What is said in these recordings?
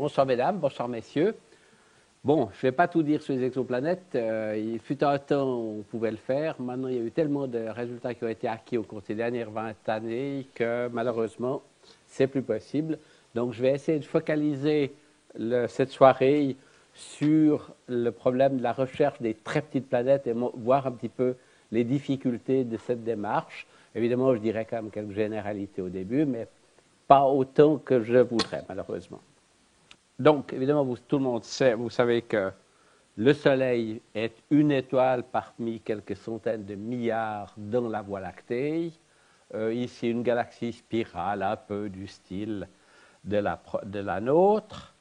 Bonsoir mesdames, bonsoir messieurs. Bon, je ne vais pas tout dire sur les exoplanètes. Il fut un temps où on pouvait le faire. Maintenant, il y a eu tellement de résultats qui ont été acquis au cours des dernières 20 années que malheureusement, c'est plus possible. Donc, je vais essayer de focaliser cette soirée sur le problème de la recherche des très petites planètes et voir un petit peu les difficultés de cette démarche. Évidemment, je dirais quand même quelques généralités au début, mais pas autant que je voudrais, malheureusement. Donc, évidemment, tout le monde sait, vous savez que le Soleil est une étoile parmi quelques centaines de milliards dans la Voie lactée. Ici, une galaxie spirale, un peu du style de la nôtre.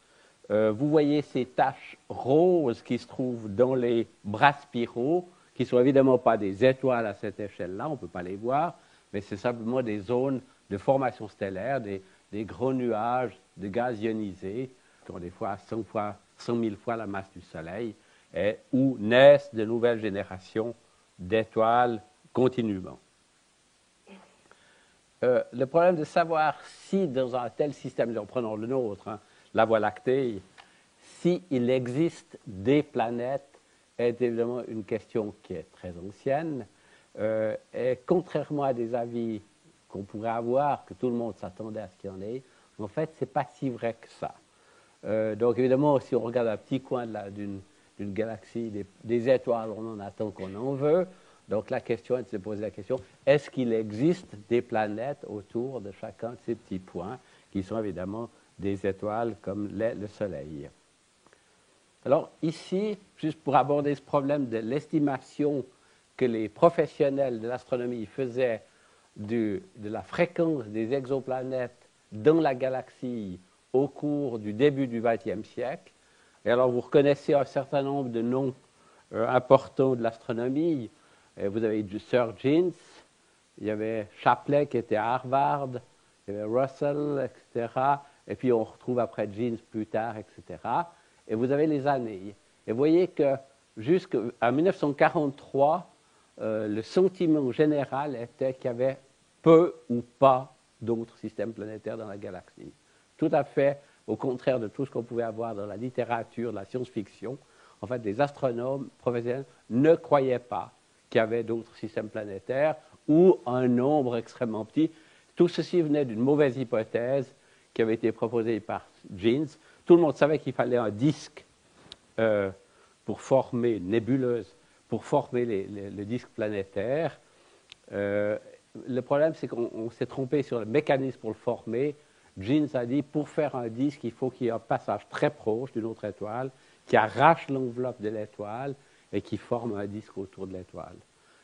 Vous voyez ces taches roses qui se trouvent dans les bras spiraux, qui ne sont évidemment pas des étoiles à cette échelle-là, on ne peut pas les voir, mais c'est simplement des zones de formation stellaire, des gros nuages de gaz ionisés, qui ont des fois 100 000 fois la masse du Soleil, et où naissent de nouvelles générations d'étoiles continuellement. Le problème de savoir si dans un tel système, en prenant le nôtre, la Voie lactée, s'il existe des planètes, est évidemment une question qui est très ancienne. Et contrairement à des avis qu'on pourrait avoir, que tout le monde s'attendait à ce qu'il y en ait, en fait, ce n'est pas si vrai que ça. Donc évidemment, si on regarde un petit coin d'une galaxie, des étoiles, on en attend qu'on en veut. Donc la question est de se poser la question, est-ce qu'il existe des planètes autour de chacun de ces petits points, qui sont évidemment des étoiles comme l'est le Soleil? Alors ici, juste pour aborder ce problème de l'estimation que les professionnels de l'astronomie faisaient de la fréquence des exoplanètes dans la galaxie au cours du début du XXe siècle. Et alors, vous reconnaissez un certain nombre de noms importants de l'astronomie. Vous avez Sir Jeans, il y avait Shapley qui était à Harvard, il y avait Russell, etc. Et puis, on retrouve après Jeans plus tard, etc. Et vous avez les années. Et vous voyez que jusqu'à 1943, le sentiment général était qu'il y avait peu ou pas d'autres systèmes planétaires dans la galaxie. Tout à fait au contraire de tout ce qu'on pouvait avoir dans la littérature, la science-fiction. En fait, les astronomes professionnels ne croyaient pas qu'il y avait d'autres systèmes planétaires ou un nombre extrêmement petit. Tout ceci venait d'une mauvaise hypothèse qui avait été proposée par Jeans. Tout le monde savait qu'il fallait un disque pour former une nébuleuse, pour former le disque planétaire. Le problème, c'est qu'on s'est trompé sur le mécanisme pour le former. Jeans a dit, pour faire un disque, il faut qu'il y ait un passage très proche d'une autre étoile qui arrache l'enveloppe de l'étoile et qui forme un disque autour de l'étoile.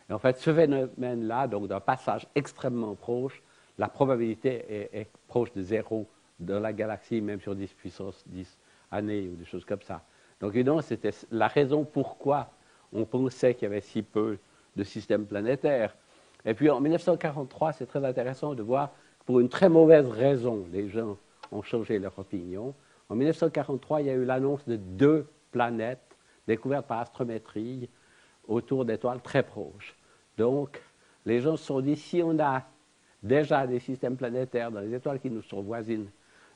Et en fait, ce phénomène-là, donc d'un passage extrêmement proche, la probabilité est proche de 0 dans la galaxie, même sur 10 puissance 10 années ou des choses comme ça. Donc évidemment, c'était la raison pourquoi on pensait qu'il y avait si peu de systèmes planétaires. Et puis en 1943, c'est très intéressant de voir que pour une très mauvaise raison, les gens ont changé leur opinion. En 1943, il y a eu l'annonce de 2 planètes découvertes par astrométrie autour d'étoiles très proches. Donc, les gens se sont dit, si on a déjà des systèmes planétaires dans les étoiles qui nous sont voisines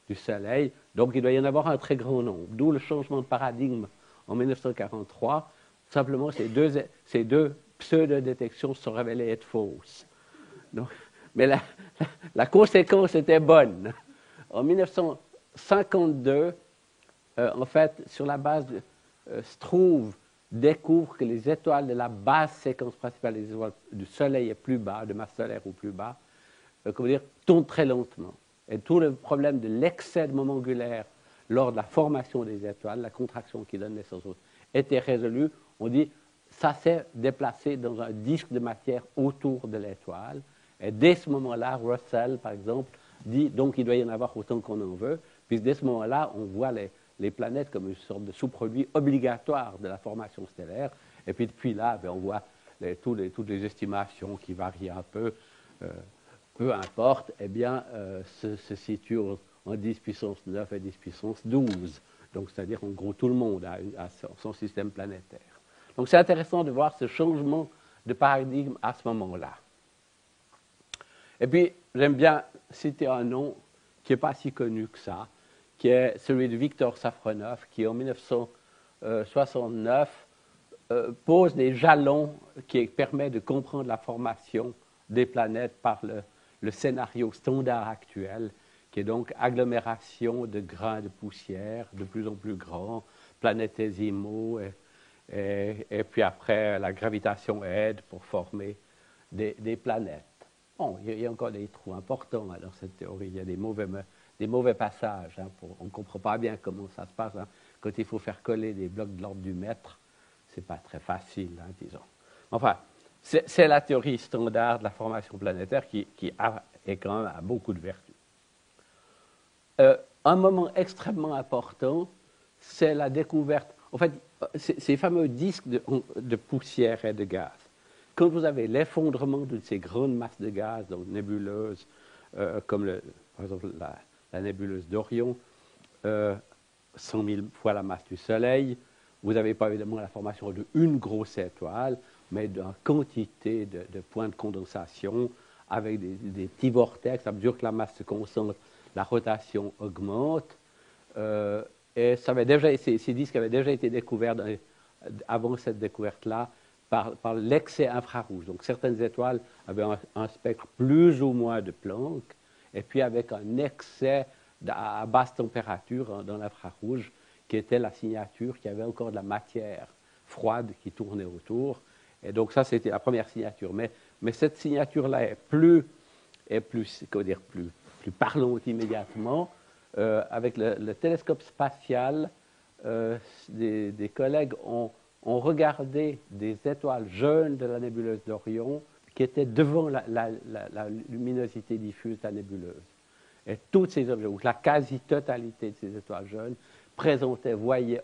du Soleil, donc il doit y en avoir un très grand nombre. D'où le changement de paradigme en 1943. Simplement, ces deux pseudo-détections se sont révélées être fausses. Donc, mais la conséquence était bonne. En 1952, en fait, sur la base Struve découvre que les étoiles de la basse séquence principale des étoiles du Soleil est plus bas, de masse solaire ou plus bas, tournent très lentement. Et tout le problème de l'excès de moment angulaire lors de la formation des étoiles, la contraction qui donne naissance aux autres, était résolu. On dit, ça s'est déplacé dans un disque de matière autour de l'étoile. Et dès ce moment-là, Russell, par exemple, dit, donc il doit y en avoir autant qu'on en veut. Puis dès ce moment-là, on voit les planètes comme une sorte de sous-produit obligatoire de la formation stellaire. Et puis depuis là, on voit toutes les estimations qui varient un peu, peu importe, eh bien, se situent en 10 puissance 9 et 10 puissance 12. Donc, c'est-à-dire, en gros, tout le monde a son système planétaire. Donc, c'est intéressant de voir ce changement de paradigme à ce moment-là. Et puis, j'aime bien citer un nom qui n'est pas si connu que ça, qui est celui de Victor Safronov, qui en 1969 pose des jalons qui permettent de comprendre la formation des planètes par le scénario standard actuel, qui est donc agglomération de grains de poussière de plus en plus grands, planétésimaux, et puis après, la gravitation aide pour former des planètes. Bon, il y a encore des trous importants dans cette théorie. Il y a des mauvais passages. Hein, on ne comprend pas bien comment ça se passe. Hein. Quand il faut faire coller des blocs de l'ordre du mètre, ce n'est pas très facile, hein, disons. Enfin, c'est la théorie standard de la formation planétaire qui est quand même à beaucoup de vertus. Un moment extrêmement important, c'est la découverte. En fait, ces fameux disques de poussière et de gaz. Quand vous avez l'effondrement de ces grandes masses de gaz, donc nébuleuses, comme par exemple la nébuleuse d'Orion, 100 000 fois la masse du Soleil, vous n'avez pas évidemment la formation d'une grosse étoile, mais d'une quantité de points de condensation avec des petits vortex. À mesure que la masse se concentre, la rotation augmente. Et ces disques avaient déjà été découverts avant cette découverte-là par l'excès infrarouge. Donc certaines étoiles avaient un spectre plus ou moins de Planck, et puis avec un excès à basse température dans l'infrarouge, qui était la signature, qui avait encore de la matière froide qui tournait autour. Et donc ça, c'était la première signature. Mais cette signature-là est plus parlante immédiatement. Avec le télescope spatial, des collègues ont regardé des étoiles jeunes de la nébuleuse d'Orion qui étaient devant la luminosité diffuse de la nébuleuse. Et tous ces objets, ou la quasi-totalité de ces étoiles jeunes,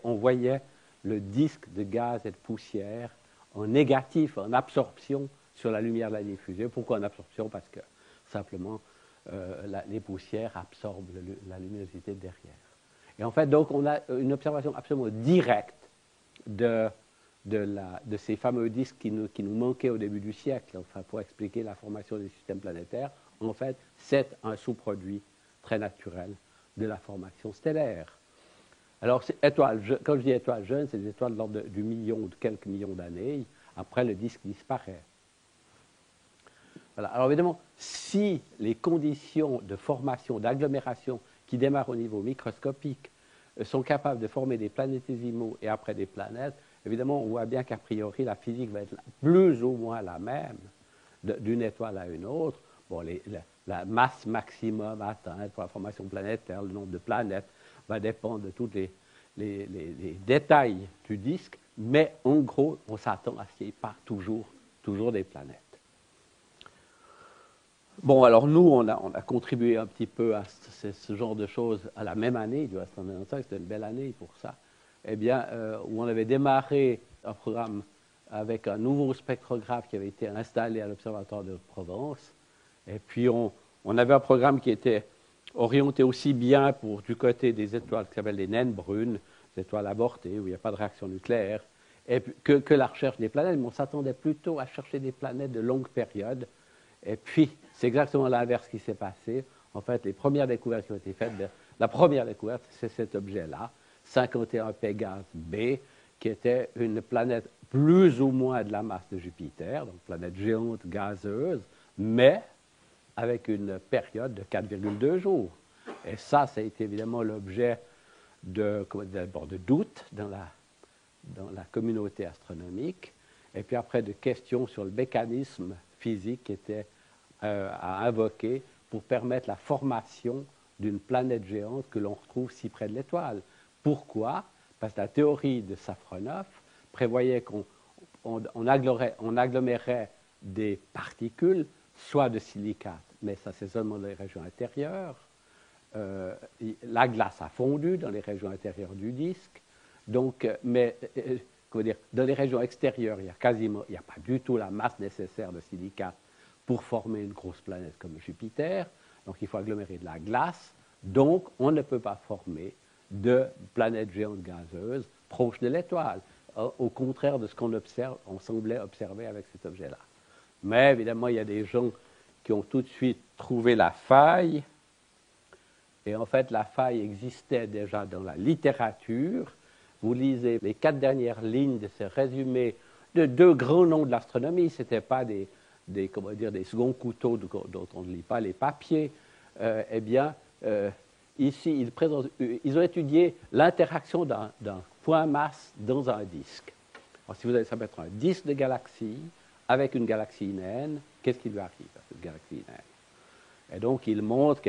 on voyait le disque de gaz et de poussière en négatif, en absorption sur la lumière de la diffusion. Pourquoi en absorption? Parce que simplement, les poussières absorbent la luminosité derrière. Et en fait, donc, on a une observation absolument directe de ces fameux disques qui nous manquaient au début du siècle, enfin, pour expliquer la formation des systèmes planétaires. En fait, c'est un sous-produit très naturel de la formation stellaire. Alors, quand je dis étoiles jeunes, c'est des étoiles de l'ordre du million ou de quelques millions d'années. Après, le disque disparaît. Voilà. Alors, évidemment, si les conditions de formation, d'agglomération qui démarrent au niveau microscopique sont capables de former des planétésimaux et après des planètes, évidemment, on voit bien qu'a priori, la physique va être plus ou moins la même d'une étoile à une autre. Bon, la masse maximum atteinte pour la formation planétaire, le nombre de planètes, va dépendre de tous les détails du disque, mais en gros, on s'attend à ce qu'il n'y ait pas toujours des planètes. Bon, alors nous, on a contribué un petit peu à ce genre de choses à la même année, 1995, c'était une belle année pour ça, eh bien, où on avait démarré un programme avec un nouveau spectrographe qui avait été installé à l'Observatoire de Provence, et puis on avait un programme qui était orienté aussi bien du côté des étoiles qui s'appellent des naines brunes, des étoiles abortées, où il n'y a pas de réaction nucléaire, que la recherche des planètes, mais on s'attendait plutôt à chercher des planètes de longue période. Et puis, c'est exactement l'inverse qui s'est passé. En fait, les premières découvertes qui ont été faites, la première découverte, c'est cet objet-là, 51 Pégase B, qui était une planète plus ou moins de la masse de Jupiter, donc planète géante, gazeuse, mais avec une période de 4,2 jours. Et ça a été évidemment l'objet de doutes dans la communauté astronomique, et puis après de questions sur le mécanisme physique qui était à invoquer pour permettre la formation d'une planète géante que l'on retrouve si près de l'étoile. Pourquoi? Parce que la théorie de Safronov prévoyait qu'on agglomérait des particules, soit de silicate, mais ça c'est seulement dans les régions intérieures. La glace a fondu dans les régions intérieures du disque, donc, mais dans les régions extérieures, il n'y a pas du tout la masse nécessaire de silicate pour former une grosse planète comme Jupiter. Donc il faut agglomérer de la glace. Donc on ne peut pas former de planètes géantes gazeuses proches de l'étoile, au contraire de ce on semblait observer avec cet objet-là. Mais évidemment, il y a des gens qui ont tout de suite trouvé la faille Et en fait, la faille existait déjà dans la littérature. Vous lisez les 4 dernières lignes de ces résumés de 2 grands noms de l'astronomie. Ce n'étaient pas des seconds couteaux dont on ne lit pas les papiers. Eh bien, ici, ils ont étudié l'interaction d'un point masse dans un disque. Alors, si vous avez, ça peut être un disque de galaxie avec une galaxie naine, qu'est-ce qui lui arrive à cette galaxie naine? Et donc, ils montrent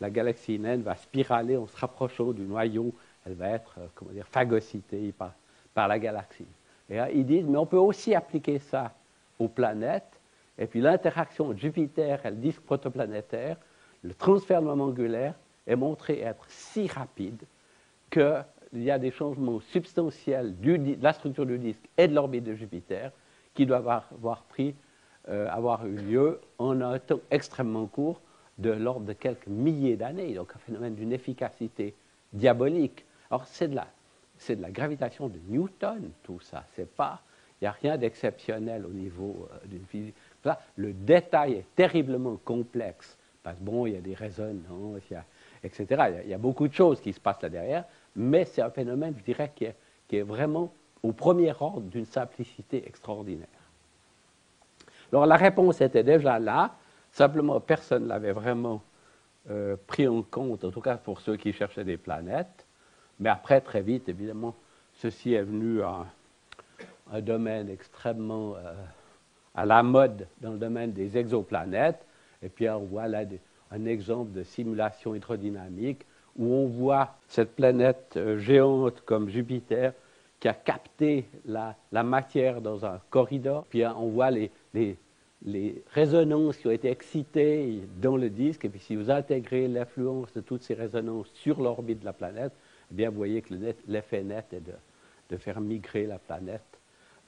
la galaxie naine va spiraler en se rapprochant du noyau, elle va être, phagocytée par la galaxie. Et là, ils disent, mais on peut aussi appliquer ça aux planètes, et puis l'interaction entre Jupiter et le disque protoplanétaire, le transfert de moment angulaire est montré être si rapide qu'il y a des changements substantiels de la structure du disque et de l'orbite de Jupiter qui doivent avoir eu lieu en un temps extrêmement court, de l'ordre de quelques milliers d'années, donc un phénomène d'une efficacité diabolique. Alors, c'est de la gravitation de Newton, tout ça. Il n'y a rien d'exceptionnel au niveau d'une physique. Là, le détail est terriblement complexe, parce que bon, il y a des résonances, etc. Il y a beaucoup de choses qui se passent là derrière, mais c'est un phénomène, je dirais, qui est vraiment au premier ordre d'une simplicité extraordinaire. Alors, la réponse était déjà là. Simplement, personne ne l'avait vraiment pris en compte, en tout cas pour ceux qui cherchaient des planètes. Mais après, très vite, évidemment, ceci est venu à un domaine extrêmement à la mode dans le domaine des exoplanètes. Et puis, on voit là un exemple de simulation hydrodynamique où on voit cette planète géante comme Jupiter qui a capté la matière dans un corridor. Puis, on voit les résonances qui ont été excitées dans le disque, et puis si vous intégrez l'influence de toutes ces résonances sur l'orbite de la planète, eh bien vous voyez que l'effet net est de faire migrer la planète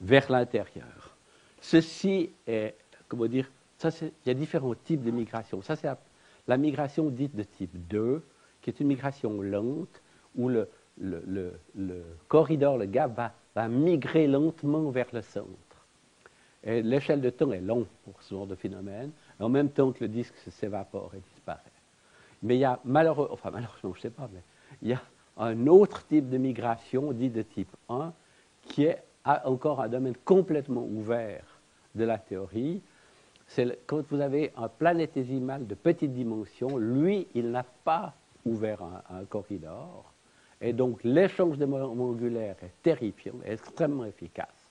vers l'intérieur. Ceci est, il y a différents types de migration. Ça, c'est la migration dite de type 2, qui est une migration lente, où le corridor, le gap, va migrer lentement vers le centre. Et l'échelle de temps est longue pour ce genre de phénomène, en même temps que le disque s'évapore et disparaît. Mais il y a malheureusement, je ne sais pas, mais il y a un autre type de migration, dit de type 1, qui est encore un domaine complètement ouvert de la théorie. C'est quand vous avez un planétésimal de petite dimension, lui, il n'a pas ouvert un corridor, et donc l'échange de moments angulaires est terrifiant, est extrêmement efficace.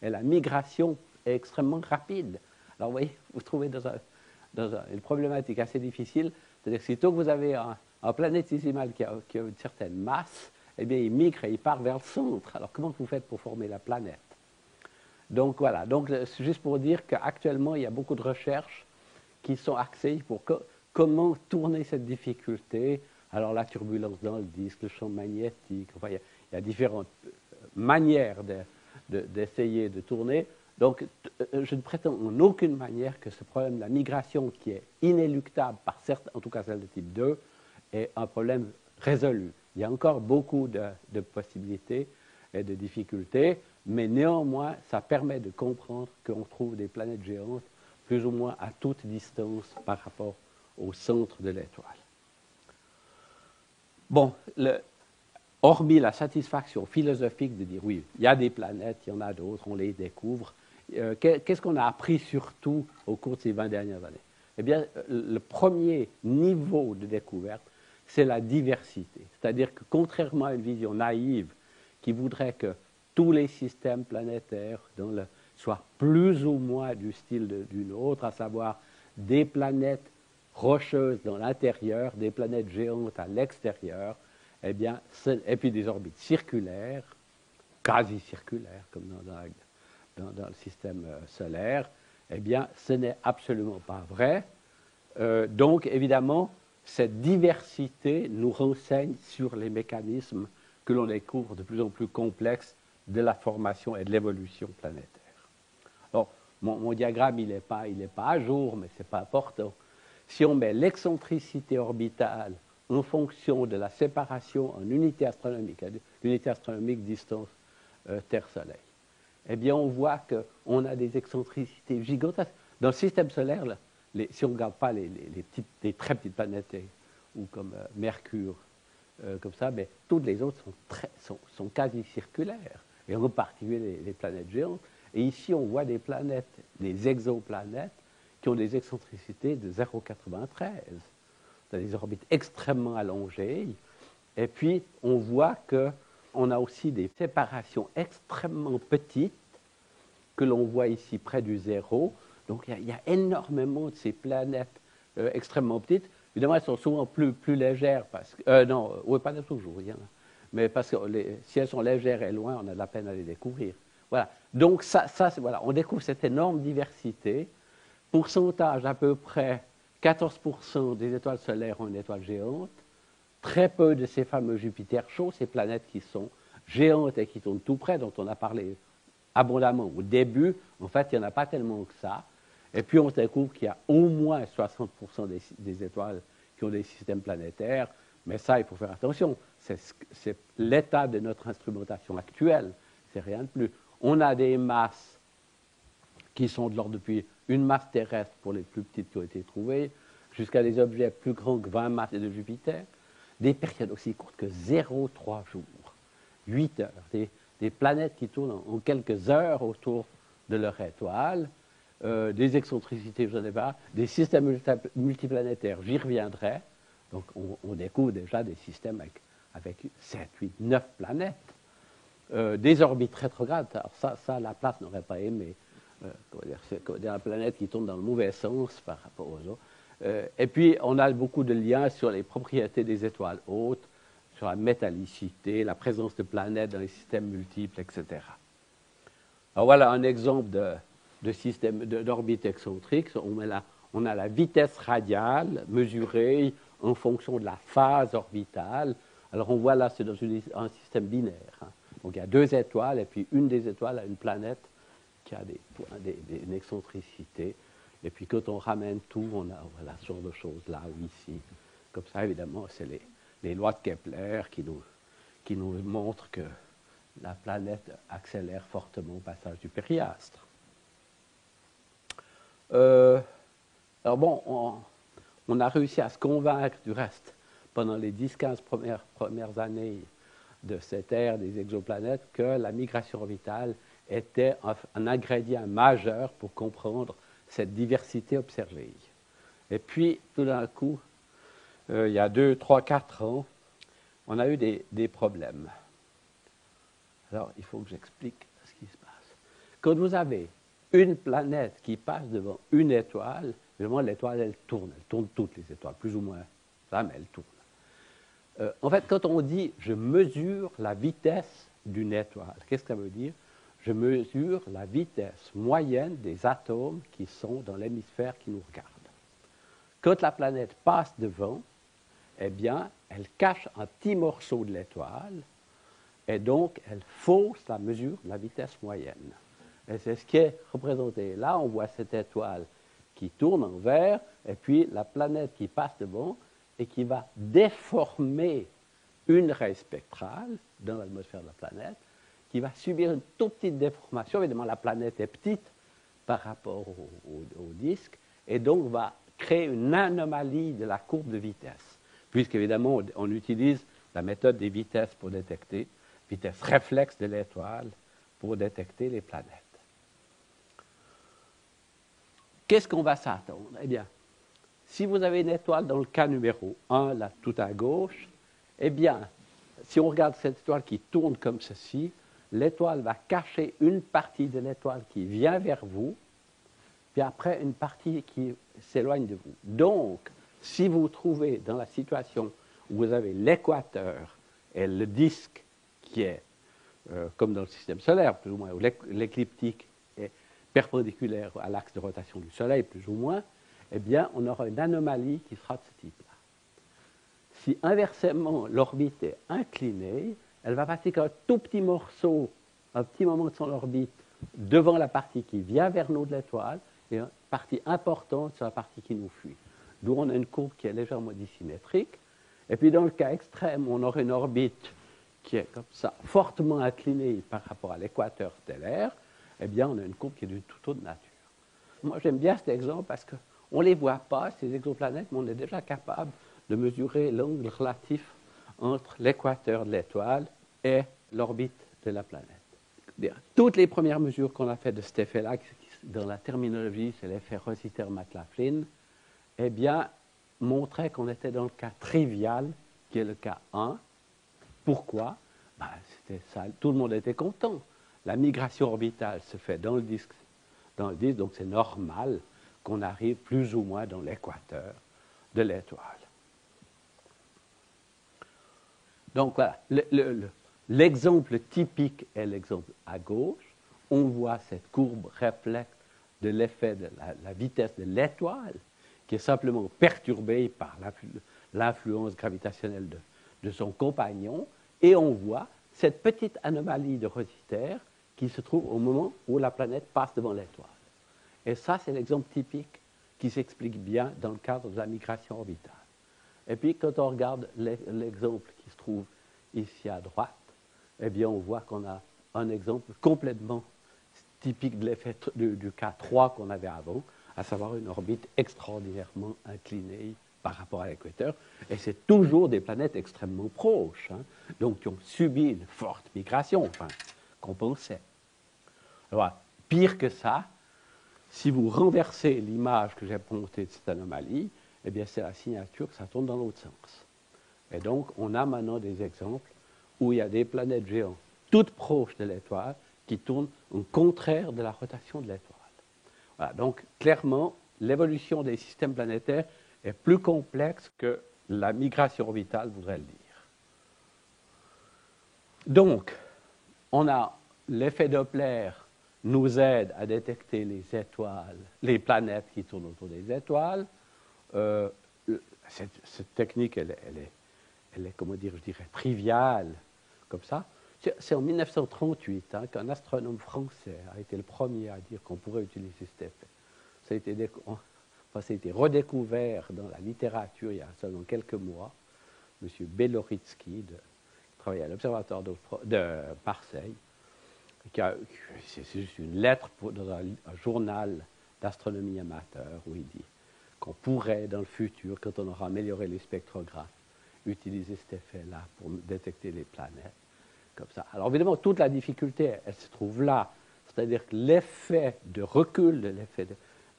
Et la migration est extrêmement rapide. Alors, vous voyez, vous trouvez dans une problématique assez difficile, c'est-à-dire que sitôt que vous avez un planétésimal qui a une certaine masse, eh bien, il migre et il part vers le centre. Alors, comment vous faites pour former la planète? Donc, voilà. Donc, c'est juste pour dire qu'actuellement, il y a beaucoup de recherches qui sont axées pour comment tourner cette difficulté. Alors, la turbulence dans le disque, le champ magnétique, enfin, il y a différentes manières d'essayer de tourner. Donc, je ne prétends en aucune manière que ce problème de la migration, qui est inéluctable par certains, en tout cas celle de type 2, est un problème résolu. Il y a encore beaucoup de possibilités et de difficultés, mais néanmoins, ça permet de comprendre qu'on trouve des planètes géantes plus ou moins à toute distance par rapport au centre de l'étoile. Bon, hormis la satisfaction philosophique de dire oui, il y a des planètes, il y en a d'autres, on les découvre, qu'est-ce qu'on a appris surtout au cours de ces 20 dernières années? Eh bien, le premier niveau de découverte, c'est la diversité. C'est-à-dire que contrairement à une vision naïve qui voudrait que tous les systèmes planétaires soient plus ou moins du style d'une autre, à savoir des planètes rocheuses dans l'intérieur, des planètes géantes à l'extérieur, eh bien, et puis des orbites circulaires, quasi circulaires, comme dans le système solaire, eh bien, ce n'est absolument pas vrai. Donc, évidemment, cette diversité nous renseigne sur les mécanismes que l'on découvre de plus en plus complexes de la formation et de l'évolution planétaire. Alors, mon diagramme, il n'est pas à jour, mais ce n'est pas important. Si on met l'excentricité orbitale en fonction de la séparation en unité astronomique, l'unité astronomique distance Terre-Soleil, eh bien, on voit qu'on a des excentricités gigantesques. Dans le système solaire, si on ne regarde pas les très petites planètes ou comme Mercure, comme ça, mais toutes les autres sont quasi circulaires, et en particulier les planètes géantes. Et ici, on voit des planètes, des exoplanètes, qui ont des excentricités de 0,93. C'est des orbites extrêmement allongées. Et puis, on voit qu'on a aussi des séparations extrêmement petites que l'on voit ici près du zéro. Donc, il y a énormément de ces planètes extrêmement petites. Évidemment, elles sont souvent plus légères. Parce que, non, oui, pas toujours, il y en a. Mais parce que si elles sont légères et loin, on a de la peine à les découvrir. Voilà. Donc, voilà, on découvre cette énorme diversité. Pourcentage à peu près 14% des étoiles solaires ont une étoile géante. Très peu de ces fameux Jupiter chauds, ces planètes qui sont géantes et qui tournent tout près, dont on a parlé abondamment au début. En fait, il n'y en a pas tellement que ça. Et puis, on découvre qu'il y a au moins 60% des étoiles qui ont des systèmes planétaires. Mais ça, il faut faire attention. C'est l'état de notre instrumentation actuelle. C'est rien de plus. On a des masses qui sont de l'ordre depuis une masse terrestre pour les plus petites qui ont été trouvées, jusqu'à des objets plus grands que 20 masses de Jupiter, des périodes aussi courtes que 0,3 jours, 8 heures, des planètes qui tournent en quelques heures autour de leur étoile, des excentricités, je ne sais pas, des systèmes multiplanétaires, j'y reviendrai. Donc on découvre déjà des systèmes avec 7, 8, 9 planètes, des orbites rétrogrades. Alors ça la place n'aurait pas aimé. C'est la planète qui tourne dans le mauvais sens par rapport aux autres. Et puis, on a beaucoup de liens sur les propriétés des étoiles hautes, sur la métallicité, la présence de planètes dans les systèmes multiples, etc. Alors voilà un exemple de système d'orbite excentrique. On a la vitesse radiale mesurée en fonction de la phase orbitale. Alors on voit là, c'est dans un système binaire. Hein. Donc il y a deux étoiles, et puis une des étoiles a une planète qui a une excentricité. Et puis quand on ramène tout, on a voilà, ce genre de choses là ou ici. Comme ça, évidemment, c'est les lois de Kepler qui nous montrent que la planète accélère fortement au passage du périastre. Alors bon, on a réussi à se convaincre du reste pendant les 10-15 premières années de cette ère des exoplanètes que la migration orbitale était un ingrédient majeur pour comprendre cette diversité observée. Et puis, tout d'un coup, il y a 2, 3, 4 ans, on a eu des problèmes. Alors, il faut que j'explique ce qui se passe. Quand vous avez une planète qui passe devant une étoile, évidemment, l'étoile, elle tourne toutes les étoiles, plus ou moins, ça, mais elle tourne. En fait, quand on dit « je mesure la vitesse d'une étoile », qu'est-ce que ça veut dire? Je mesure la vitesse moyenne des atomes qui sont dans l'hémisphère qui nous regarde. Quand la planète passe devant, eh bien, elle cache un petit morceau de l'étoile, et donc elle fausse la mesure de la vitesse moyenne. Et c'est ce qui est représenté. Là, on voit cette étoile qui tourne en vert, et puis la planète qui passe devant, et qui va déformer une raie spectrale dans l'atmosphère de la planète, qui va subir une toute petite déformation. Évidemment, la planète est petite par rapport au disque, et donc va créer une anomalie de la courbe de vitesse, puisqu'évidemment, on utilise la méthode des vitesses pour détecter, vitesse réflexe de l'étoile, pour détecter les planètes. Qu'est-ce qu'on va s'attendre? Eh bien, si vous avez une étoile dans le cas numéro 1, là, tout à gauche, eh bien, si on regarde cette étoile qui tourne comme ceci, l'étoile va cacher une partie de l'étoile qui vient vers vous, puis après une partie qui s'éloigne de vous. Donc, si vous vous trouvez dans la situation où vous avez l'équateur et le disque qui est, comme dans le système solaire, plus ou moins, où l'écliptique est perpendiculaire à l'axe de rotation du Soleil, plus ou moins, eh bien, on aura une anomalie qui sera de ce type-là. Si inversement l'orbite est inclinée, elle va passer qu'un tout petit morceau, un petit moment de son orbite, devant la partie qui vient vers nous de l'étoile, et une partie importante sur la partie qui nous fuit. D'où on a une courbe qui est légèrement dissymétrique. Et puis dans le cas extrême, on aurait une orbite qui est comme ça, fortement inclinée par rapport à l'équateur stellaire, eh bien on a une courbe qui est d'une toute autre nature. Moi j'aime bien cet exemple parce qu'on ne les voit pas, ces exoplanètes, mais on est déjà capable de mesurer l'angle relatif entre l'équateur de l'étoile et l'orbite de la planète. Toutes les premières mesures qu'on a faites de cet effet-là, dans la terminologie, c'est l'effet Rossiter-McLaughlin, eh bien, montraient qu'on était dans le cas trivial, qui est le cas 1. Pourquoi? Ben, c'était ça, tout le monde était content. La migration orbitale se fait dans le disque, donc c'est normal qu'on arrive plus ou moins dans l'équateur de l'étoile. Donc voilà, l'exemple typique est l'exemple à gauche. On voit cette courbe reflète de l'effet de la vitesse de l'étoile, qui est simplement perturbée par l'influence gravitationnelle de son compagnon, et on voit cette petite anomalie de Rossiter qui se trouve au moment où la planète passe devant l'étoile. Et ça, c'est l'exemple typique qui s'explique bien dans le cadre de la migration orbitale. Et puis, quand on regarde l'exemple qui se trouve ici à droite, eh bien, on voit qu'on a un exemple complètement typique de l'effet du cas 3 qu'on avait avant, à savoir une orbite extraordinairement inclinée par rapport à l'équateur. Et c'est toujours des planètes extrêmement proches, hein, donc qui ont subi une forte migration, enfin, qu'on pensait. Alors, pire que ça, si vous renversez l'image que j'ai montée de cette anomalie, eh bien, c'est la signature que ça tourne dans l'autre sens. Et donc, on a maintenant des exemples où il y a des planètes géantes toutes proches de l'étoile qui tournent au contraire de la rotation de l'étoile. Voilà, donc, clairement, l'évolution des systèmes planétaires est plus complexe que la migration orbitale voudrait le dire. Donc, on a l'effet Doppler nous aide à détecter les étoiles, les planètes qui tournent autour des étoiles. Cette technique, elle est, comment dire, je dirais, triviale, comme ça. C'est en 1938 hein, qu'un astronome français a été le premier à dire qu'on pourrait utiliser cet effet. Ça a été redécouvert dans la littérature il y a seulement quelques mois. M. Beloritsky, qui travaillait à l'Observatoire de Marseille. C'est juste une lettre dans un journal d'astronomie amateur où il dit qu'on pourrait, dans le futur, quand on aura amélioré les spectrographes, utiliser cet effet-là pour détecter les planètes, comme ça. Alors évidemment, toute la difficulté, elle se trouve là. C'est-à-dire que l'effet de recul, l'effet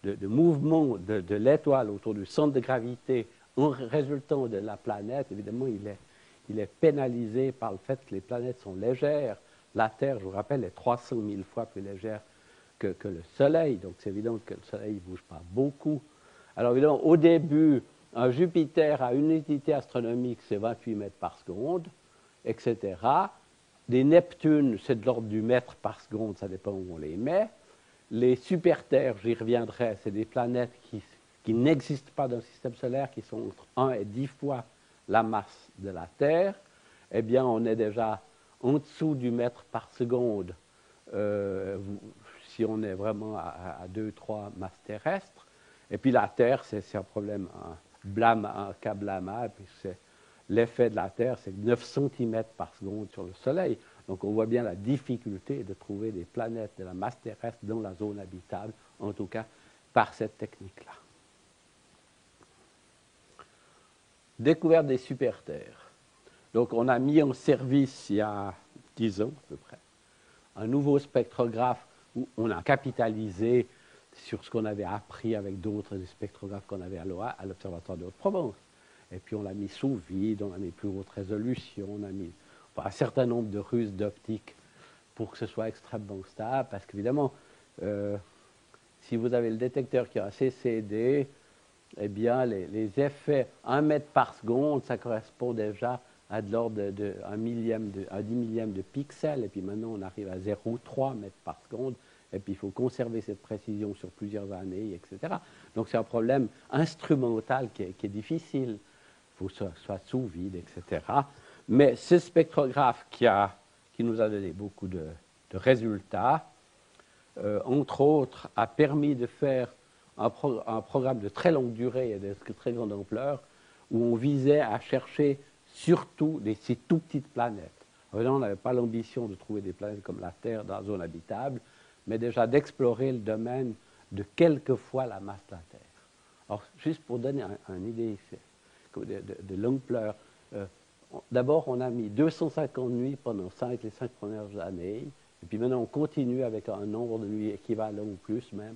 de mouvement de l'étoile autour du centre de gravité en résultant de la planète, évidemment, il est pénalisé par le fait que les planètes sont légères. La Terre, je vous rappelle, est 300 000 fois plus légère que le Soleil. Donc, c'est évident que le Soleil ne bouge pas beaucoup. Alors, évidemment, au début, un Jupiter à une unité astronomique, c'est 28 mètres par seconde, etc. Des Neptunes, c'est de l'ordre du mètre par seconde, ça dépend où on les met. Les super-terres, j'y reviendrai, c'est des planètes qui n'existent pas dans le système solaire, qui sont entre 1 et 10 fois la masse de la Terre. Eh bien, on est déjà en dessous du mètre par seconde, si on est vraiment à 2-3 masses terrestres. Et puis la Terre, c'est un problème, un cas blâmable, puisque l'effet de la Terre, c'est 9 cm par seconde sur le Soleil. Donc on voit bien la difficulté de trouver des planètes de la masse terrestre dans la zone habitable, en tout cas par cette technique-là. Découverte des super-terres. Donc, on a mis en service, il y a 10 ans à peu près, un nouveau spectrographe où on a capitalisé sur ce qu'on avait appris avec d'autres spectrographes qu'on avait à l'Observatoire de Haute-Provence. Et puis, on l'a mis sous vide, on a mis plus haute résolution, on a mis un certain nombre de ruses d'optique pour que ce soit extrêmement stable, parce qu'évidemment, si vous avez le détecteur qui a un CCD, eh bien, les effets 1 mètre par seconde, ça correspond déjà à de l'ordre de 10 millième de pixels, et puis maintenant on arrive à 0,3 mètres par seconde, et puis il faut conserver cette précision sur plusieurs années, etc. Donc c'est un problème instrumental qui est difficile. Il faut que ce soit sous vide, etc. Mais ce spectrographe qui nous a donné beaucoup de résultats, entre autres, a permis de faire un programme de très longue durée et de très grande ampleur, où on visait à chercher surtout ces tout petites planètes. Alors, on n'avait pas l'ambition de trouver des planètes comme la Terre dans la zone habitable, mais déjà d'explorer le domaine de quelques fois la masse de la Terre. Alors, juste pour donner une idée ici, de longues pleurs. D'abord, on a mis 250 nuits pendant les 5 premières années, et puis maintenant on continue avec un nombre de nuits équivalent ou plus même,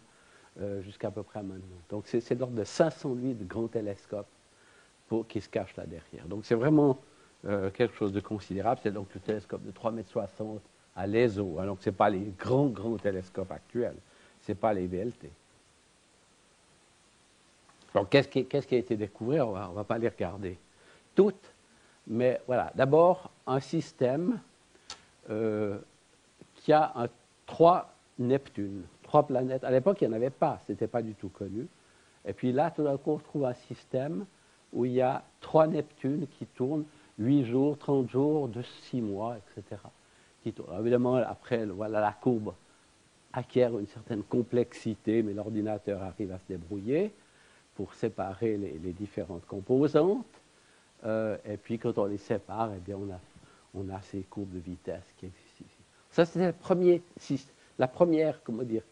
jusqu'à peu près maintenant. Donc c'est de l'ordre de 500 nuits de grands télescopes qui se cachent là derrière. Donc c'est vraiment quelque chose de considérable. C'est donc le télescope de 3,60 m à l'ESO. Donc ce n'est pas les grands télescopes actuels, ce n'est pas les VLT. Alors qu'est-ce qui a été découvert? On ne va pas les regarder toutes, mais voilà. D'abord, un système qui a 3 Neptunes, 3 planètes. À l'époque, il n'y en avait pas, ce n'était pas du tout connu. Et puis là, tout d'un coup, on trouve un système où il y a 3 Neptunes qui tournent 8 jours, 30 jours, de 6 mois, etc. Qui tournent. Évidemment, après, voilà, la courbe acquiert une certaine complexité, mais l'ordinateur arrive à se débrouiller pour séparer les différentes composantes. Et puis, quand on les sépare, eh bien, on a ces courbes de vitesse qui existent ici. Ça, c'était la première, comment dire,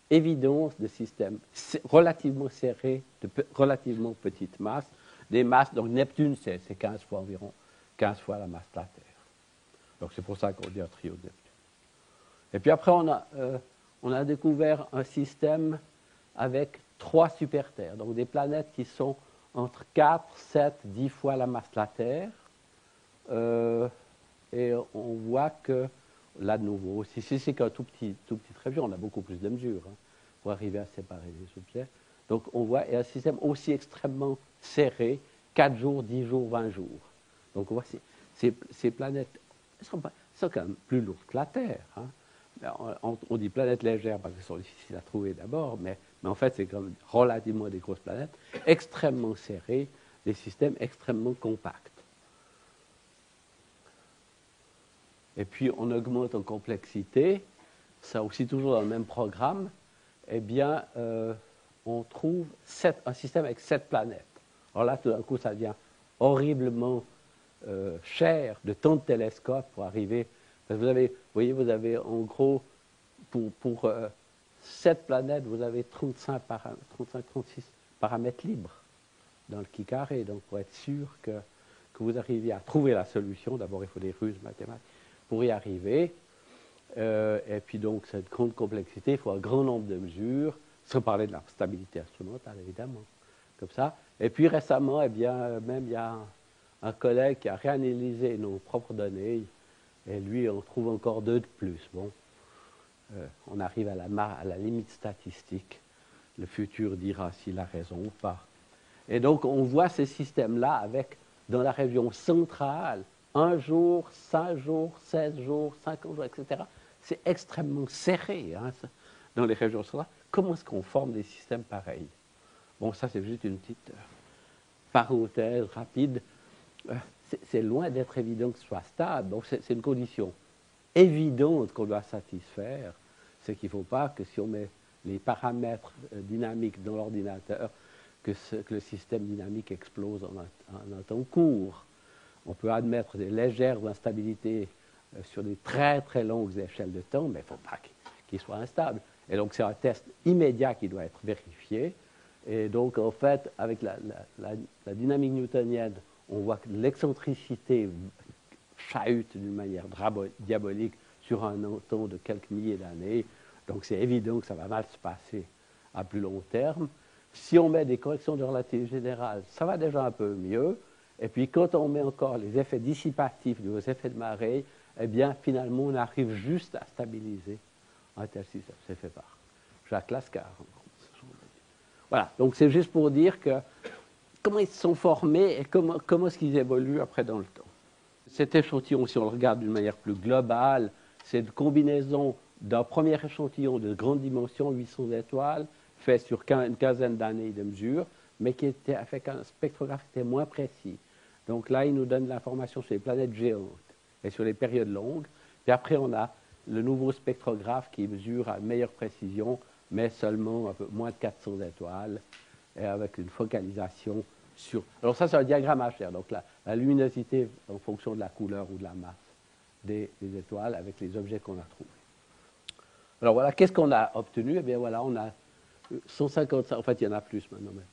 évidence de système relativement serré, de relativement petite masse. Des masses, donc Neptune, c'est 15 fois environ, 15 fois la masse de la Terre. Donc c'est pour ça qu'on dit un trio de Neptune. Et puis après, on a découvert un système avec 3 super-Terres, donc des planètes qui sont entre 4, 7, 10 fois la masse de la Terre. Et on voit que, là de nouveau, si c'est qu'un tout petite région, on a beaucoup plus de mesures pour arriver à séparer les objets. Donc on voit un système aussi extrêmement serré, 4 jours, 10 jours, 20 jours. Donc on voit ces planètes, elles sont quand même plus lourdes que la Terre. On dit planètes légères parce qu'elles sont difficiles à trouver d'abord, mais en fait c'est quand même relativement des grosses planètes, extrêmement serrées, des systèmes extrêmement compacts. Et puis on augmente en complexité, ça aussi toujours dans le même programme, eh bien on trouve un système avec 7 planètes. Alors là, tout d'un coup, ça devient horriblement cher de tant de télescopes pour arriver. Parce que vous avez en gros, pour 7 planètes, vous avez 36 paramètres libres dans le Ki-carré. Donc, pour être sûr que vous arriviez à trouver la solution, d'abord, il faut des ruses mathématiques pour y arriver. Et puis, donc, cette grande complexité, il faut un grand nombre de mesures, sans parler de la stabilité instrumentale, évidemment, comme ça. Et puis, récemment, eh bien, même il y a un collègue qui a réanalysé nos propres données, et lui, on trouve encore 2 de plus. Bon, on arrive à la limite statistique. Le futur dira s'il a raison ou pas. Et donc, on voit ces systèmes-là avec, dans la région centrale, 1 jour, 5 jours, 16 jours, 50 jours, etc. C'est extrêmement serré dans les régions centrales. Comment est-ce qu'on forme des systèmes pareils? Bon, ça, c'est juste une petite parenthèse rapide. C'est loin d'être évident que ce soit stable. Donc, c'est une condition évidente qu'on doit satisfaire. C'est qu'il ne faut pas que si on met les paramètres dynamiques dans l'ordinateur, que le système dynamique explose en un temps court. On peut admettre des légères instabilités sur des très très longues échelles de temps, mais il ne faut pas qu'il soit instable. Et donc, c'est un test immédiat qui doit être vérifié. Et donc, en fait, avec la dynamique newtonienne, on voit que l'excentricité chahute d'une manière diabolique sur un temps de quelques milliers d'années. Donc, c'est évident que ça va mal se passer à plus long terme. Si on met des corrections de relativité générale, ça va déjà un peu mieux. Et puis, quand on met encore les effets dissipatifs aux effets de marée, eh bien, finalement, on arrive juste à stabiliser un tel système. C'est fait par Jacques Lascar. Voilà, donc c'est juste pour dire que comment ils se sont formés et comment est-ce qu'ils évoluent après dans le temps. Cet échantillon, si on le regarde d'une manière plus globale, c'est une combinaison d'un premier échantillon de grande dimension, 800 étoiles, fait sur une quinzaine d'années de mesure, mais qui était avec un spectrographe qui était moins précis. Donc là, il nous donne l'information sur les planètes géantes et sur les périodes longues. Puis après, on a le nouveau spectrographe qui mesure à meilleure précision, mais seulement un peu moins de 400 étoiles, et avec une focalisation sur... Alors ça, c'est un diagramme HR, donc la luminosité en fonction de la couleur ou de la masse des étoiles avec les objets qu'on a trouvés. Alors voilà, qu'est-ce qu'on a obtenu? Eh bien voilà, on a 155, en fait il y en a plus maintenant, mais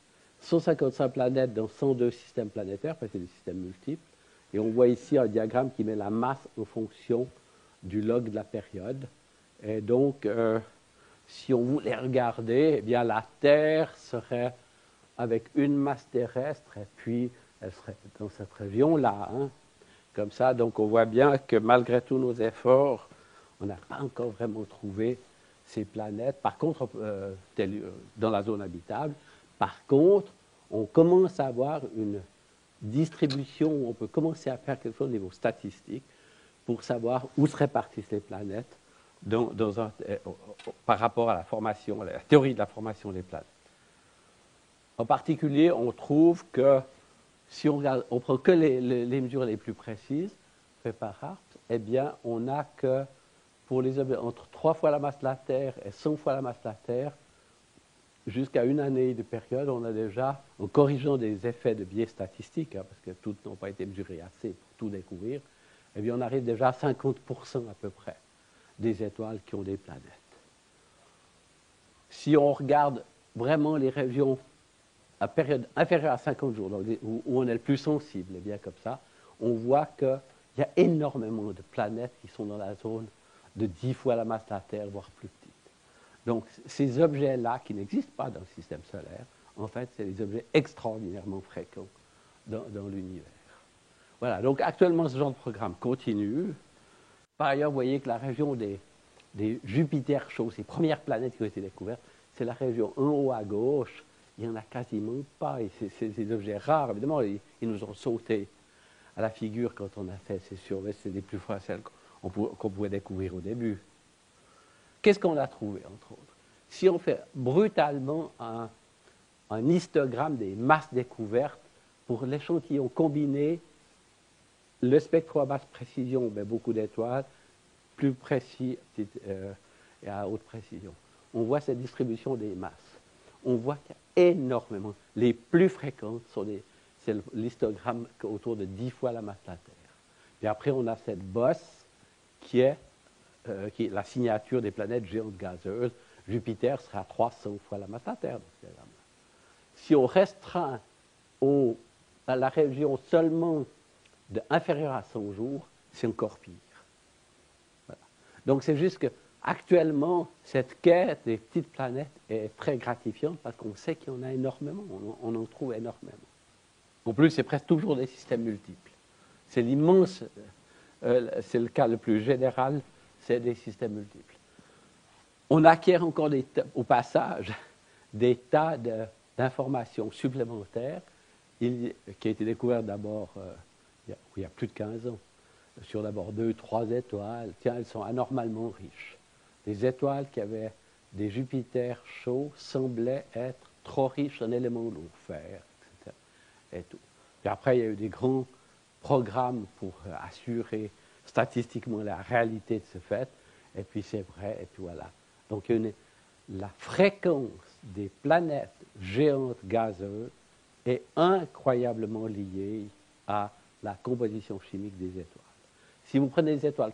155 planètes dans 102 systèmes planétaires, parce que c'est des systèmes multiples. Et on voit ici un diagramme qui met la masse en fonction du log de la période. Et donc, si on voulait regarder, eh bien, la Terre serait avec une masse terrestre, et puis elle serait dans cette région-là, hein, comme ça. Donc, on voit bien que malgré tous nos efforts, on n'a pas encore vraiment trouvé ces planètes. Par contre, dans la zone habitable, par contre, on commence à avoir une distribution où on peut commencer à faire quelque chose au niveau statistique pour savoir où se répartissent les planètes par rapport à la formation, à la théorie de la formation des planètes. En particulier, on trouve que si on prend que les mesures les plus précises, faites par Harp, eh bien, on n'a que pour les objets entre 3 fois la masse de la Terre et 100 fois la masse de la Terre, jusqu'à une année de période, on a déjà, en corrigeant des effets de biais statistiques, hein, parce que toutes n'ont pas été mesurées assez pour tout découvrir, eh bien, on arrive déjà à 50% à peu près des étoiles qui ont des planètes. Si on regarde vraiment les régions à période inférieure à 50 jours, donc où on est le plus sensible, eh bien comme ça, on voit qu'il y a énormément de planètes qui sont dans la zone de 10 fois la masse de la Terre, voire plus petite. Donc, ces objets-là, qui n'existent pas dans le système solaire, en fait, c'est des objets extraordinairement fréquents dans l'univers. Voilà, donc actuellement, ce genre de programme continue. Par ailleurs, vous voyez que la région des Jupiter chauds, ces premières planètes qui ont été découvertes, c'est la région en haut à gauche. Il n'y en a quasiment pas, et c'est des objets rares. Évidemment, ils nous ont sauté à la figure quand on a fait ces surveys, c'est des plus faciles qu'on pouvait découvrir au début. Qu'est-ce qu'on a trouvé, entre autres? Si on fait brutalement un histogramme des masses découvertes pour l'échantillon combiné, le spectre à basse précision, ben beaucoup d'étoiles, plus précis et à haute précision. On voit cette distribution des masses. On voit qu'il y a énormément. Les plus fréquentes c'est l'histogramme autour de 10 fois la masse de la Terre. Puis après, on a cette bosse qui est la signature des planètes géantes gazeuses. Jupiter sera à 300 fois la masse de la Terre. Si on restreint à la région seulement inférieure à 100 jours, c'est encore pire. Voilà. Donc c'est juste qu'actuellement, cette quête des petites planètes est très gratifiante parce qu'on sait qu'il y en a énormément, on en trouve énormément. En plus, c'est presque toujours des systèmes multiples. C'est l'immense, c'est le cas le plus général, c'est des systèmes multiples. On acquiert encore au passage des tas d'informations supplémentaires qui a été découvert d'abord il y a plus de 15 ans, sur d'abord 2, 3 étoiles. Tiens, elles sont anormalement riches. Les étoiles qui avaient des Jupiters chauds semblaient être trop riches en éléments lourds, fer, etc. Et tout. Puis après, il y a eu des grands programmes pour assurer statistiquement la réalité de ce fait. Et puis c'est vrai, et puis voilà. Donc la fréquence des planètes géantes gazeuses est incroyablement liée à la composition chimique des étoiles. Si vous prenez des étoiles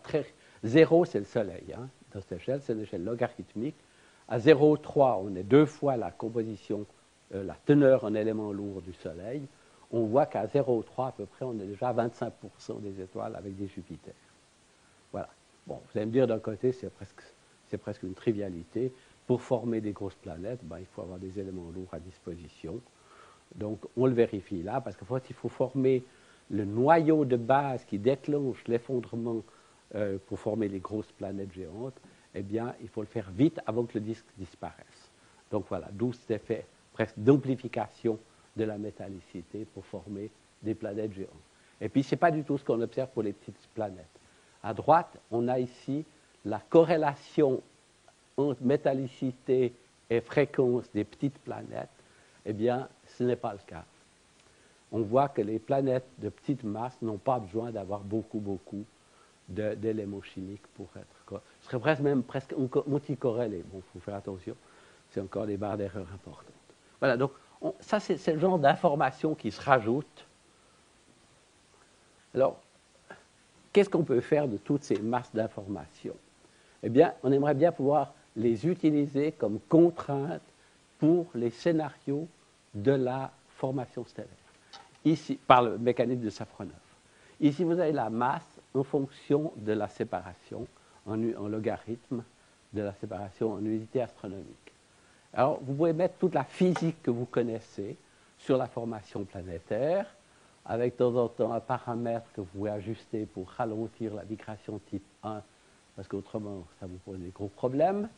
zéro, c'est le Soleil, hein, dans cette échelle, c'est une échelle logarithmique. À 0,3, on est 2 fois la composition, la teneur en éléments lourds du Soleil. On voit qu'à 0,3 à peu près, on est déjà à 25% des étoiles avec des Jupiters. Voilà. Bon, vous allez me dire d'un côté, c'est presque une trivialité. Pour former des grosses planètes, il faut avoir des éléments lourds à disposition. Donc, on le vérifie là, parce qu'il faut former le noyau de base qui déclenche l'effondrement pour former les grosses planètes géantes. Eh bien, il faut le faire vite avant que le disque disparaisse. Donc voilà, d'où cet effet presque d'amplification de la métallicité pour former des planètes géantes. Et puis, ce n'est pas du tout ce qu'on observe pour les petites planètes. À droite, on a ici la corrélation entre métallicité et fréquence des petites planètes. Eh bien, ce n'est pas le cas. On voit que les planètes de petite masse n'ont pas besoin d'avoir beaucoup d'éléments chimiques pour être... Ce serait presque anticorrélé. Bon, il faut faire attention. C'est encore des barres d'erreur importantes. Voilà, donc ça, c'est le genre d'informations qui se rajoutent. Alors, qu'est-ce qu'on peut faire de toutes ces masses d'informations? Eh bien, on aimerait bien pouvoir les utiliser comme contraintes pour les scénarios de la formation stellaire. Ici, par le mécanisme de Safronov. Ici, vous avez la masse en fonction de la séparation, en logarithme de la séparation en unité astronomique. Alors, vous pouvez mettre toute la physique que vous connaissez sur la formation planétaire, avec de temps en temps un paramètre que vous pouvez ajuster pour ralentir la migration type 1, parce qu'autrement, ça vous pose des gros problèmes.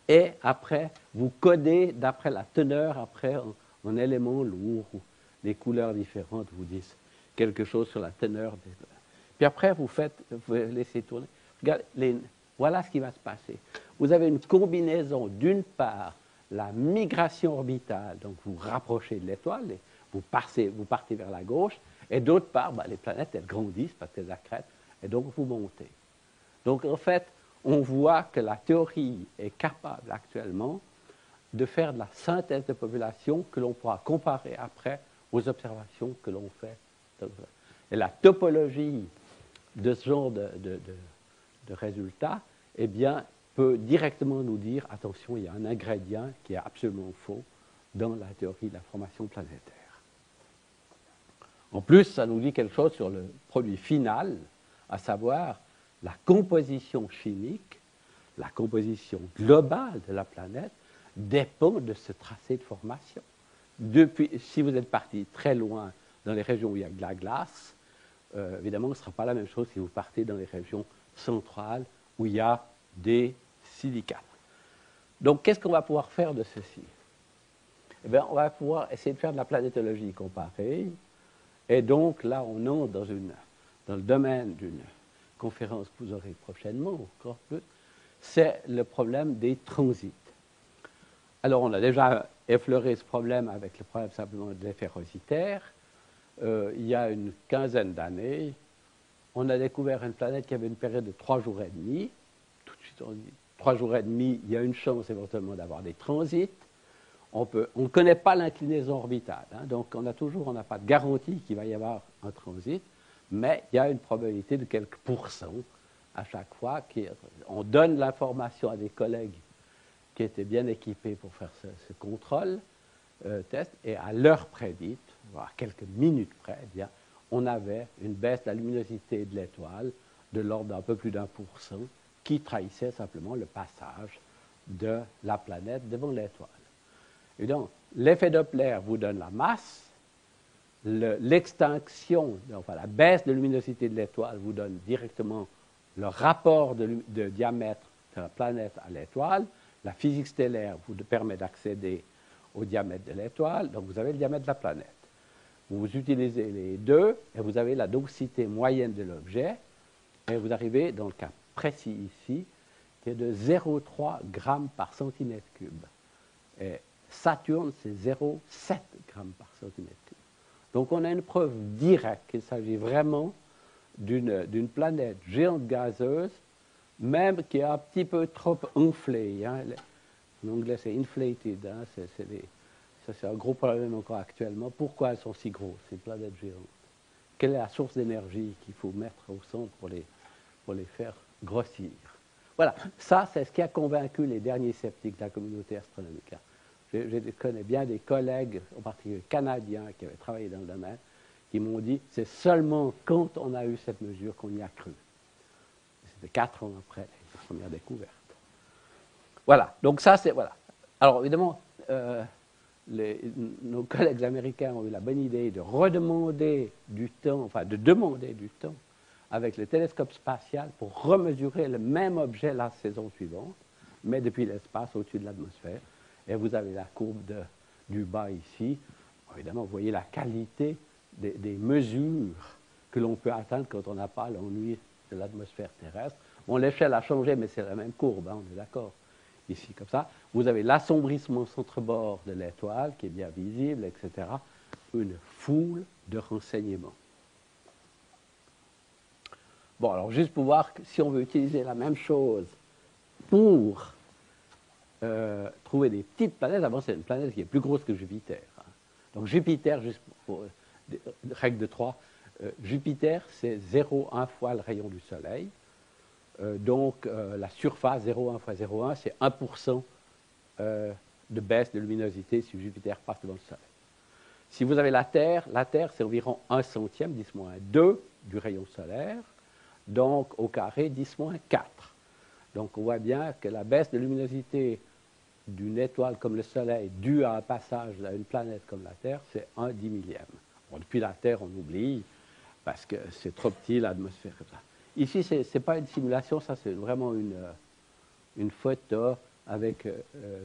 Et après, vous codez d'après la teneur, après en éléments lourds, où les couleurs différentes vous disent quelque chose sur la teneur. Puis après, vous laissez tourner. Regardez, voilà ce qui va se passer. Vous avez une combinaison, d'une part, la migration orbitale, donc vous rapprochez de l'étoile, vous partez vers la gauche, et d'autre part, les planètes, elles grandissent parce qu'elles accrètent, et donc vous montez. Donc en fait, on voit que la théorie est capable actuellement de faire de la synthèse de population que l'on pourra comparer après aux observations que l'on fait. Et la topologie de ce genre de résultats, eh bien, peut directement nous dire, attention, il y a un ingrédient qui est absolument faux dans la théorie de la formation planétaire. En plus, ça nous dit quelque chose sur le produit final, à savoir la composition chimique, la composition globale de la planète dépend de ce tracé de formation. Si vous êtes parti très loin dans les régions où il y a de la glace, évidemment, ce ne sera pas la même chose si vous partez dans les régions centrales où il y a des silicates. Donc, qu'est-ce qu'on va pouvoir faire de ceci? Eh bien, on va pouvoir essayer de faire de la planétologie comparée. Et donc, là, on entre dans le domaine d'une conférence que vous aurez prochainement, encore plus, c'est le problème des transits. Alors, on a déjà effleuré ce problème avec le problème simplement de l'effet rositaire. Il y a une quinzaine d'années, on a découvert une planète qui avait une période de 3 jours et demi. Tout de suite, on dit 3 jours et demi, il y a une chance éventuellement d'avoir des transits. On ne connaît pas l'inclinaison orbitale, donc on n'a pas de garantie qu'il va y avoir un transit, mais il y a une probabilité de quelques pourcents à chaque fois. On donne l'information à des collègues qui étaient bien équipés pour faire ce contrôle test, et à l'heure prédite, à quelques minutes près, eh bien, on avait une baisse de la luminosité de l'étoile de l'ordre d'un peu plus d'1%, qui trahissait simplement le passage de la planète devant l'étoile. Et donc, l'effet Doppler vous donne la masse, l'extinction, enfin la baisse de luminosité de l'étoile vous donne directement le rapport de diamètre de la planète à l'étoile. La physique stellaire vous permet d'accéder au diamètre de l'étoile, donc vous avez le diamètre de la planète. Vous utilisez les deux et vous avez la densité moyenne de l'objet, et vous arrivez dans le cas précis ici, qui est de 0,3 grammes par centimètre cube. Et Saturne, c'est 0,7 grammes par centimètre cube. Donc on a une preuve directe qu'il s'agit vraiment d'une planète géante gazeuse, même qui est un petit peu trop enflée. En anglais, c'est inflated. Ça, c'est un gros problème encore actuellement. Pourquoi elles sont si grosses, ces planètes géantes? Quelle est la source d'énergie qu'il faut mettre au centre pour les faire grossir? Voilà, ça, c'est ce qui a convaincu les derniers sceptiques de la communauté astronomique. Je connais bien des collègues, en particulier canadiens, qui avaient travaillé dans le domaine, qui m'ont dit c'est seulement quand on a eu cette mesure qu'on y a cru. C'était 4 ans après la première découverte. Voilà, donc ça, c'est... Voilà. Alors, évidemment, nos collègues américains ont eu la bonne idée de redemander du temps, enfin de demander du temps avec le télescope spatial pour remesurer le même objet la saison suivante, mais depuis l'espace au-dessus de l'atmosphère. Et vous avez la courbe du bas ici. Évidemment, vous voyez la qualité des mesures que l'on peut atteindre quand on n'a pas l'ennui de l'atmosphère terrestre. Bon, l'échelle a changé, mais c'est la même courbe, on est d'accord. Ici, comme ça, vous avez l'assombrissement centre-bord de l'étoile qui est bien visible, etc. Une foule de renseignements. Bon, alors juste pour voir si on veut utiliser la même chose pour trouver des petites planètes. D'abord, c'est une planète qui est plus grosse que Jupiter. Donc Jupiter, juste pour règle de 3, Jupiter, c'est 0,1 fois le rayon du Soleil. Donc la surface, 0,1 fois 0,1, c'est 1% de baisse de luminosité si Jupiter passe devant le Soleil. Si vous avez la Terre c'est environ 1/100, 10-2 du rayon solaire, donc au carré 10-4. Donc on voit bien que la baisse de luminosité d'une étoile comme le Soleil due à un passage à une planète comme la Terre, c'est 1/10 000e. Bon, depuis la Terre, on oublie, parce que c'est trop petit, l'atmosphère comme ça. Ici, ce n'est pas une simulation, ça c'est vraiment une photo avec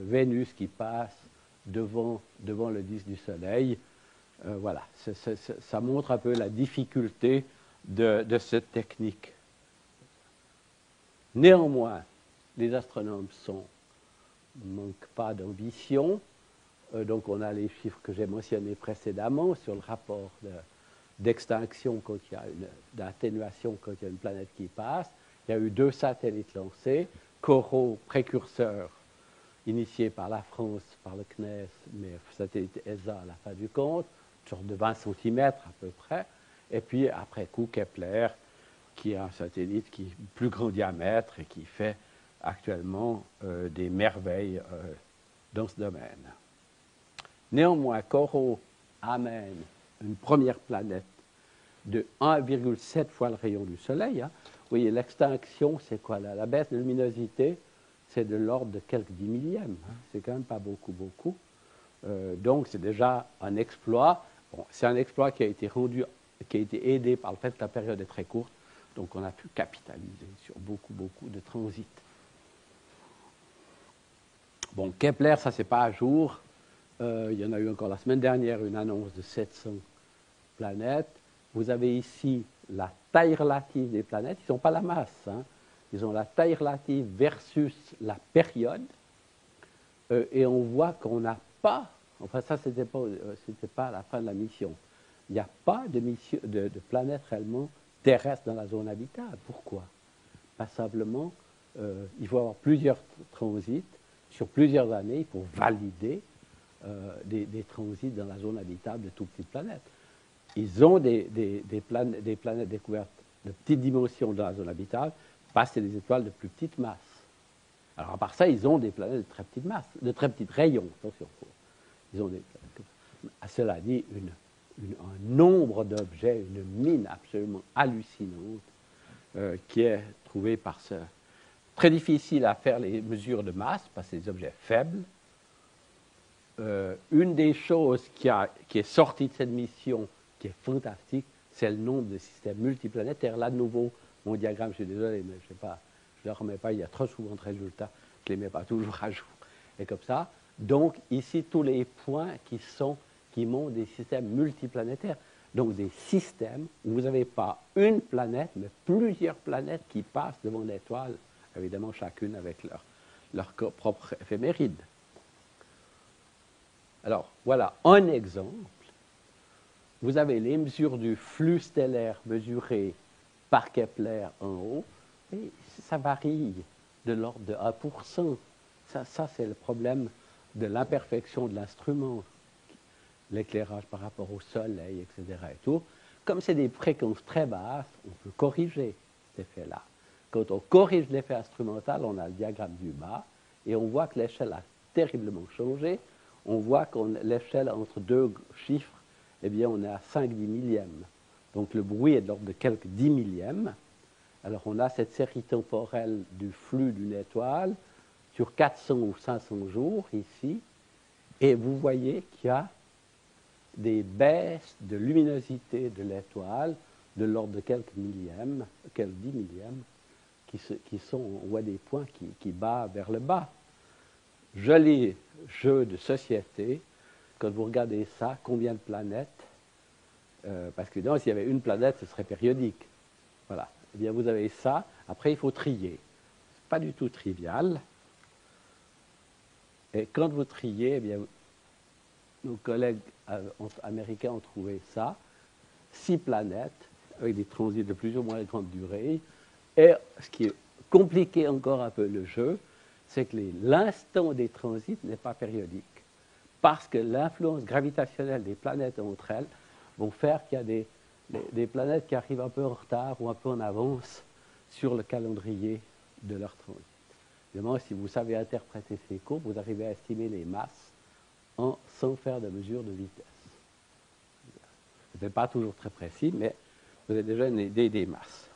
Vénus qui passe devant le disque du Soleil. Voilà, ça montre un peu la difficulté de cette technique. Néanmoins, les astronomes ne manquent pas d'ambition. Donc on a les chiffres que j'ai mentionnés précédemment sur le rapport d'extinction quand il y a d'atténuation quand il y a une planète qui passe. Il y a eu 2 satellites lancés, Corot, précurseur, initié par la France, par le CNES, mais satellite ESA à la fin du compte, sur de 20 cm à peu près, et puis après coup Kepler, qui est un satellite qui est plus grand diamètre et qui fait actuellement des merveilles dans ce domaine. Néanmoins, Corot amène une première planète de 1,7 fois le rayon du Soleil. Hein. Vous voyez, l'extinction, c'est quoi là? La baisse de luminosité, c'est de l'ordre de quelques 10 000e. Hein. C'est quand même pas beaucoup. Donc, c'est déjà un exploit. Bon, c'est un exploit qui a été aidé par le fait que la période est très courte. Donc, on a pu capitaliser sur beaucoup de transits. Bon, Kepler, ça, c'est pas à jour. Il y en a eu encore la semaine dernière une annonce de 700 planètes. Vous avez ici la taille relative des planètes. Ils n'ont pas la masse. Hein. Ils ont la taille relative versus la période. Et on voit qu'on n'a pas, enfin ça, c'était pas à la fin de la mission. Il n'y a pas de planète réellement terrestre dans la zone habitable. Pourquoi? Pas simplement, il faut avoir plusieurs transits sur plusieurs années pour valider des transits dans la zone habitable de toutes petites planètes. Ils ont des planètes découvertes de petites dimensions dans la zone habitable, parce que c'est des étoiles de plus petite masse. Alors, à part ça, ils ont des planètes de très petite masse, de très petits rayons, attention. Ils ont à cela dit, un nombre d'objets, une mine absolument hallucinante qui est trouvée par ce... Très difficile à faire les mesures de masse, parce que c'est des objets faibles. Une des choses qui est sortie de cette mission, qui est fantastique, c'est le nombre de systèmes multiplanétaires. Là, de nouveau, mon diagramme, je suis désolé, mais je ne le remets pas, il y a trop souvent de résultats, je ne les mets pas toujours à jour. Et comme ça, donc ici, tous les points qui montrent des systèmes multiplanétaires, donc des systèmes où vous n'avez pas une planète, mais plusieurs planètes qui passent devant l'étoile, évidemment chacune avec leur propre éphéméride. Alors, voilà un exemple. Vous avez les mesures du flux stellaire mesurées par Kepler en haut, et ça varie de l'ordre de 1%. Ça c'est le problème de l'imperfection de l'instrument, l'éclairage par rapport au Soleil, etc. Et tout. Comme c'est des fréquences très basses, on peut corriger cet effet-là. Quand on corrige l'effet instrumental, on a le diagramme du bas, et on voit que l'échelle a terriblement changé. On voit que l'échelle entre deux chiffres, eh bien, on est à 5/10 millième. Donc le bruit est de l'ordre de quelques 10 millièmes. Alors on a cette série temporelle du flux d'une étoile sur 400 ou 500 jours ici, et vous voyez qu'il y a des baisses de luminosité de l'étoile de l'ordre de quelques millièmes, quelques 10 millièmes, qui sont, on voit des points qui battent vers le bas. Joli jeu de société, quand vous regardez ça, combien de planètes, parce que s'il y avait une planète, ce serait périodique. Voilà. Eh bien, vous avez ça. Après, il faut trier. Ce n'est pas du tout trivial. Et quand vous triez, eh bien, nos collègues américains ont trouvé ça. 6 planètes, avec des transits de plus ou moins grande durée. Et ce qui est compliqué encore un peu le jeu, c'est que l'instant des transits n'est pas périodique. Parce que l'influence gravitationnelle des planètes entre elles vont faire qu'il y a des planètes qui arrivent un peu en retard ou un peu en avance sur le calendrier de leur transit. Évidemment, si vous savez interpréter ces courbes, vous arrivez à estimer les masses sans faire de mesure de vitesse. peut-être pas toujours très précis, mais vous avez déjà une idée des masses.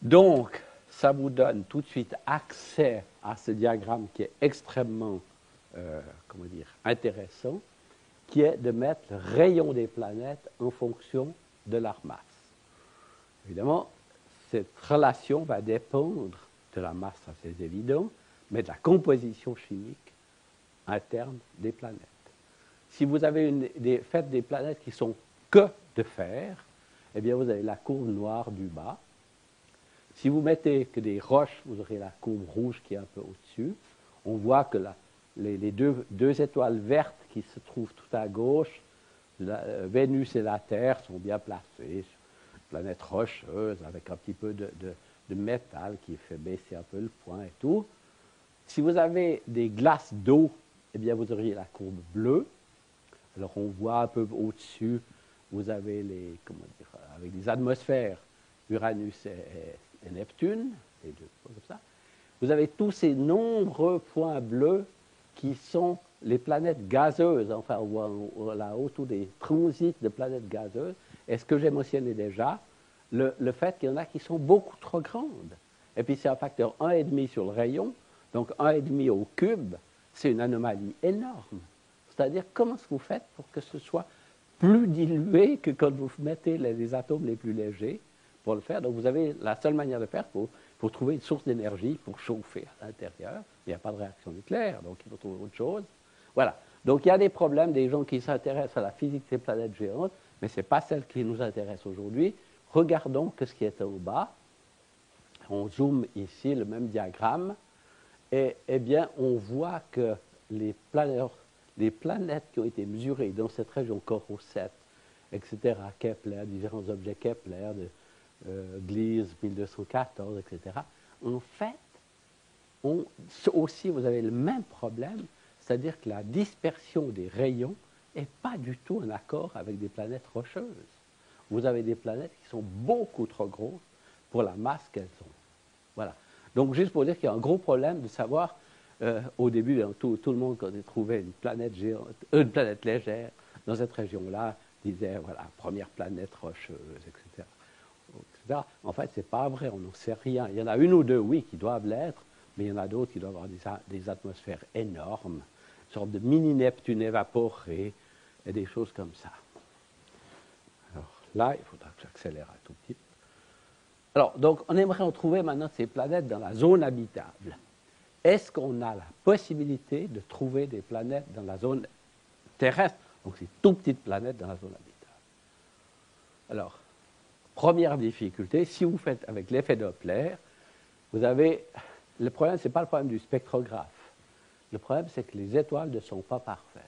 Donc, ça vous donne tout de suite accès à ce diagramme qui est extrêmement, comment dire, intéressant, qui est de mettre le rayon des planètes en fonction de leur masse. Évidemment, cette relation va dépendre de la masse, ça c'est évident, mais de la composition chimique interne des planètes. Si vous avez faites des planètes qui sont que de fer, eh bien vous avez la courbe noire du bas. Si vous mettez que des roches, vous aurez la courbe rouge qui est un peu au-dessus. On voit que les deux étoiles vertes qui se trouvent tout à gauche, Vénus et la Terre, sont bien placées sur une planète rocheuse avec un petit peu de métal qui fait baisser un peu le point et tout. Si vous avez des glaces d'eau, eh bien vous auriez la courbe bleue. Alors on voit un peu au-dessus, vous avez avec des atmosphères, Uranus et Neptune, les deux comme ça. Vous avez tous ces nombreux points bleus qui sont les planètes gazeuses, enfin, là autour des transits de planètes gazeuses. Et ce que j'ai mentionné déjà, le fait qu'il y en a qui sont beaucoup trop grandes. Et puis c'est un facteur 1,5 sur le rayon, donc 1,5 au cube, c'est une anomalie énorme. C'est-à-dire, comment est-ce que vous faites pour que ce soit plus dilué que quand vous mettez les atomes les plus légers pour le faire? Donc, vous avez la seule manière de faire pour trouver une source d'énergie pour chauffer à l'intérieur. Il n'y a pas de réaction nucléaire, donc il faut trouver autre chose. Voilà. Donc, il y a des problèmes, des gens qui s'intéressent à la physique des planètes géantes, mais ce n'est pas celle qui nous intéresse aujourd'hui. Regardons ce qui est en bas. On zoome ici le même diagramme. Et eh bien, on voit que les planètes qui ont été mesurées dans cette région Corot 7, etc., Kepler, différents objets Kepler, Gliese 1214, etc., en fait, aussi, vous avez le même problème, c'est-à-dire que la dispersion des rayons n'est pas du tout en accord avec des planètes rocheuses. Vous avez des planètes qui sont beaucoup trop grosses pour la masse qu'elles ont. Voilà. Donc, juste pour dire qu'il y a un gros problème de savoir, au début, tout le monde, quand il trouvait une planète légère dans cette région-là, disait, voilà, première planète rocheuse, etc. En fait, ce n'est pas vrai, on n'en sait rien. Il y en a une ou deux, oui, qui doivent l'être, mais il y en a d'autres qui doivent avoir des atmosphères énormes, une sorte de mini-Neptune évaporé, et des choses comme ça. Alors là, il faudra que j'accélère un tout petit peu. Alors, donc, on aimerait en trouver maintenant ces planètes dans la zone habitable. Est-ce qu'on a la possibilité de trouver des planètes dans la zone terrestre, donc ces tout petites planètes dans la zone habitable? Alors, première difficulté, si vous faites avec l'effet Doppler, vous avez, le problème, ce n'est pas le problème du spectrographe. Le problème, c'est que les étoiles ne sont pas parfaites.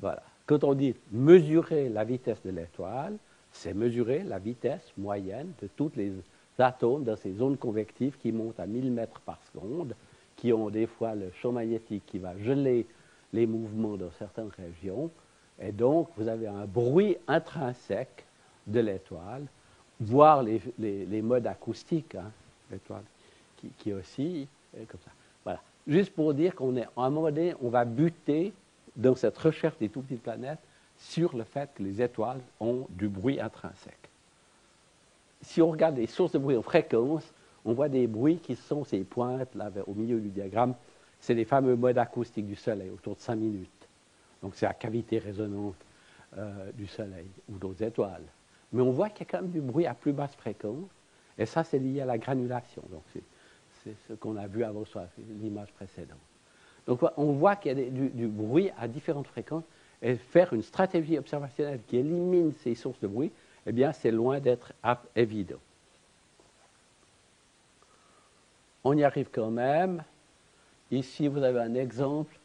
Voilà. Quand on dit mesurer la vitesse de l'étoile, c'est mesurer la vitesse moyenne de tous les atomes dans ces zones convectives qui montent à 1000 mètres par seconde, qui ont des fois le champ magnétique qui va geler les mouvements dans certaines régions. Et donc, vous avez un bruit intrinsèque de l'étoile, voire les modes acoustiques, hein, l'étoile qui oscille, comme ça. Voilà. Juste pour dire qu'à un moment donné, on va buter dans cette recherche des tout petites planètes sur le fait que les étoiles ont du bruit intrinsèque. Si on regarde les sources de bruit en fréquence, on voit des bruits qui sont ces pointes là, au milieu du diagramme. C'est les fameux modes acoustiques du Soleil, autour de 5 minutes. Donc c'est la cavité résonante du Soleil ou d'autres étoiles. Mais on voit qu'il y a quand même du bruit à plus basse fréquence, et ça c'est lié à la granulation. Donc c'est ce qu'on a vu avant sur l'image précédente. Donc on voit qu'il y a du bruit à différentes fréquences, et faire une stratégie observationnelle qui élimine ces sources de bruit, eh bien, c'est loin d'être évident. On y arrive quand même. Ici, vous avez un exemple